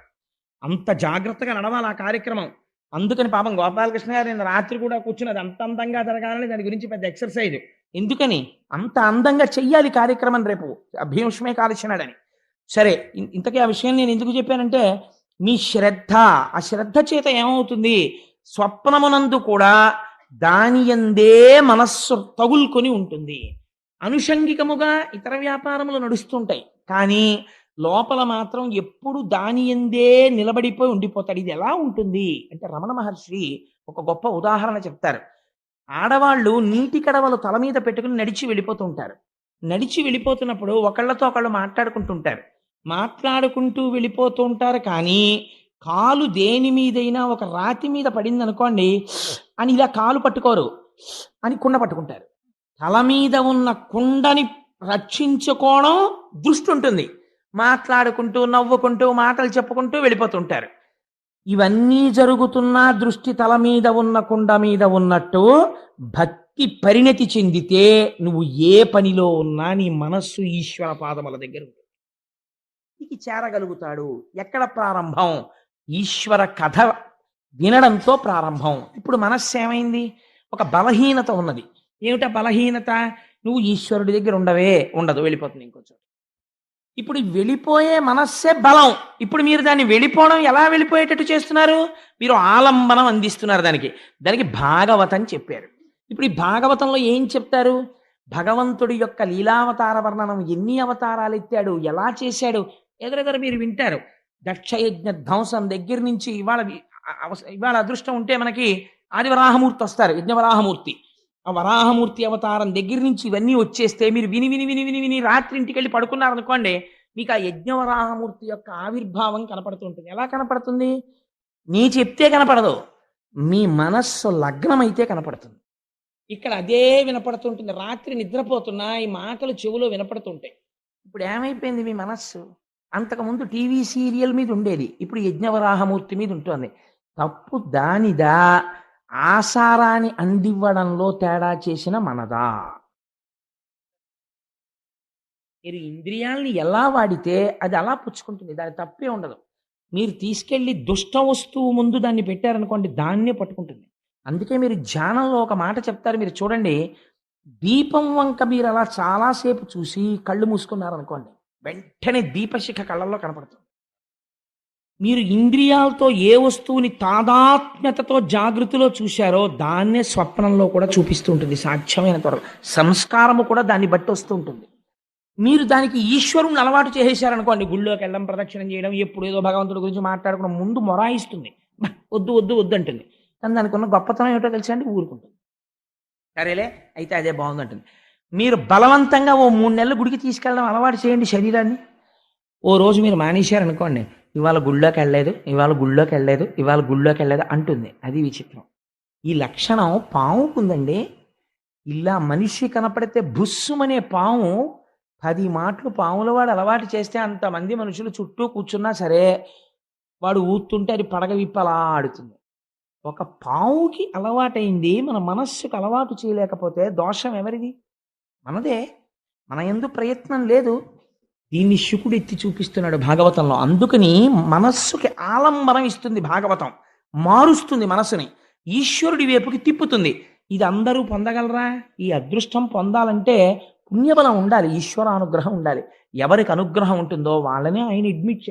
అంత జాగ్రత్తగా నడవాలి ఆ కార్యక్రమం. అందుకని పాపం గోపాలకృష్ణ గారు నిన్న రాత్రి కూడా కూర్చున్నది అంత అందంగా జరగాలని దాని గురించి పెద్ద ఎక్సర్సైజ్. ఎందుకని అంత అందంగా చెయ్యాలి కార్యక్రమం రేపు భీష్మే కాల్చినాడని. సరే, ఇంతకీ ఆ విషయం నేను ఎందుకు చెప్పానంటే, మీ శ్రద్ధ, ఆ శ్రద్ధ చేత ఏమవుతుంది? స్వప్నమునందు కూడా దాని యందే మనస్సు తగులుకొని ఉంటుంది. అనుషంగికముగా ఇతర వ్యాపారములు నడుస్తుంటాయి, కానీ లోపల మాత్రం ఎప్పుడు దాని యందే నిలబడిపోయి ఉండిపోతాడు. ఇది ఎలా ఉంటుంది అంటే, రమణ మహర్షి ఒక గొప్ప ఉదాహరణ చెప్తారు. ఆడవాళ్ళు నీటి కడవలు తల మీద పెట్టుకుని నడిచి వెళ్ళిపోతూ ఉంటారు. నడిచి వెళ్ళిపోతున్నప్పుడు ఒకళ్ళతో ఒకళ్ళు మాట్లాడుకుంటుంటారు. మాట్లాడుకుంటూ వెళ్ళిపోతూ ఉంటారు, కానీ కాలు దేని మీదైనా ఒక రాతి మీద పడింది అనుకోండి అని ఇలా కాలు పట్టుకోరు, అని కుండ పట్టుకుంటారు. తల మీద ఉన్న కుండని రక్షించుకోవడం దృష్టి ఉంటుంది. మాట్లాడుకుంటూ నవ్వుకుంటూ మాటలు చెప్పుకుంటూ వెళ్ళిపోతుంటారు. ఇవన్నీ జరుగుతున్నా దృష్టి తల మీద ఉన్న కుండ మీద ఉన్నట్టు భక్తి పరిణతి చెందితే నువ్వు ఏ పనిలో ఉన్నా నీ మనస్సు ఈశ్వర పాదముల దగ్గర ఉంటుంది. ఇది చేరగలుగుతాడు. ఎక్కడ ప్రారంభం? ఈశ్వర కథ వినడంతో ప్రారంభం. ఇప్పుడు మనస్సు ఏమైంది? ఒక బలహీనత ఉన్నది. ఏమిటా బలహీనత? నువ్వు ఈశ్వరుడి దగ్గర ఉండవే, ఉండదు, వెళ్ళిపోతుంది ఇంకొంచెం. ఇప్పుడు వెళ్ళిపోయే మనస్సే బలం. ఇప్పుడు మీరు దాన్ని వెళ్ళిపోవడం ఎలా వెళ్ళిపోయేటట్టు చేస్తున్నారు? మీరు ఆలంబనం అందిస్తున్నారు దానికి. దానికి భాగవతం చెప్పారు. ఇప్పుడు ఈ భాగవతంలో ఏం చెప్తారు? భగవంతుడి యొక్క లీలావతార వర్ణనం, ఎన్ని అవతారాలు ఎత్తాడు, ఎలా చేశాడు, ఎదురెదురు మీరు వింటారు. దక్షయజ్ఞ ధ్వంసం దగ్గర నుంచి ఇవాళ అదృష్టం ఉంటే మనకి ఆదివరాహమూర్తి వస్తారు, యజ్ఞవరాహమూర్తి. ఆ వరాహమూర్తి అవతారం దగ్గర నుంచి ఇవన్నీ వచ్చేస్తే మీరు విని విని విని విని విని రాత్రి ఇంటికి వెళ్ళి పడుకున్నారనుకోండి, మీకు ఆ యజ్ఞవరాహమూర్తి యొక్క ఆవిర్భావం కనపడుతుంటుంది. ఎలా కనపడుతుంది? నీ చెప్తే కనపడదు, మీ మనస్సు లగ్నమైతే కనపడుతుంది. ఇక్కడ అదే వినపడుతుంటుంది. రాత్రి నిద్రపోతున్నా ఈ మాటలు చెవులో వినపడుతుంటాయి. ఇప్పుడు ఏమైపోయింది మీ మనస్సు? అంతకుముందు టీవీ సీరియల్ మీద ఉండేది, ఇప్పుడు యజ్ఞవరాహమూర్తి మీద ఉంటుంది. తప్పు దానిదా, ఆసారాన్ని అందివ్వడంలో తేడా చేసిన మనదా? మీరు ఇంద్రియాల్ని ఎలా వాడితే అది అలా పుచ్చుకుంటుంది, దాని తప్పే ఉండదు. మీరు తీసుకెళ్ళి దుష్ట వస్తువు ముందు దాన్ని పెట్టారనుకోండి, దాన్నే పట్టుకుంటుంది. అందుకే మీరు ధ్యానంలో ఒక మాట చెప్తారు, మీరు చూడండి. దీపం వంక మీరు అలా చాలాసేపు చూసి కళ్ళు మూసుకున్నారనుకోండి, వెంటనే దీపశిఖ కళ్ళల్లో కనపడుతుంది. మీరు ఇంద్రియాలతో ఏ వస్తువుని తాదాత్మ్యతతో జాగృతిలో చూశారో దాన్నే స్వప్నంలో కూడా చూపిస్తూ ఉంటుంది సాధ్యమైన త్వరలో. సంస్కారము కూడా దాన్ని బట్టి వస్తూ ఉంటుంది. మీరు దానికి ఈశ్వరుని అలవాటు చేసేసారనుకోండి, గుళ్ళోకి వెళ్ళడం, ప్రదక్షిణం చేయడం, ఎప్పుడు ఏదో భగవంతుడి గురించి మాట్లాడుకోవడం, ముందు మొరాయిస్తుంది, వద్దు వద్దు వద్దు అంటుంది. కానీ దానికి ఉన్న గొప్పతనం ఏమిటో తెలుసా అండి? ఊరుకుంటుంది. సరేలే అయితే అదే బాగుందంటుంది. మీరు బలవంతంగా ఓ 3 నెలలు గుడికి తీసుకెళ్ళడం అలవాటు చేయండి శరీరాన్ని. ఓ రోజు మీరు మానేశారనుకోండి, ఇవాళ గుళ్ళోకి వెళ్ళలేదు, ఇవాళ గుళ్ళోకి వెళ్ళలేదు, ఇవాళ గుళ్ళోకి వెళ్ళలేదు అంటుంది. అది విచిత్రం. ఈ లక్షణం పాముకుందండి. ఇలా మనిషి కనపడితే బుస్సుమనే పాము 10 మాటలు పాముల వాడు అలవాటు చేస్తే అంతమంది మనుషులు చుట్టూ కూర్చున్నా సరే వాడు ఊతుంటే అది పడగ విప్పలా ఆడుతుంది. ఒక పావుకి అలవాటైంది మన మనస్సుకు అలవాటు చేయలేకపోతే దోషం ఎవరిది? మనదే. మన యందు ప్రయత్నం లేదు. దీన్ని శుకుడు ఎత్తి చూపిస్తున్నాడు భాగవతంలో. అందుకని మనస్సుకి ఆలంబనం ఇస్తుంది భాగవతం, మారుస్తుంది మనస్సుని, ఈశ్వరుడి వైపుకి తిప్పుతుంది. ఇది అందరూ పొందగలరా? ఈ అదృష్టం పొందాలంటే పుణ్యబలం ఉండాలి, ఈశ్వర అనుగ్రహం ఉండాలి. ఎవరికి అనుగ్రహం ఉంటుందో వాళ్ళనే ఆయన అడ్మిట్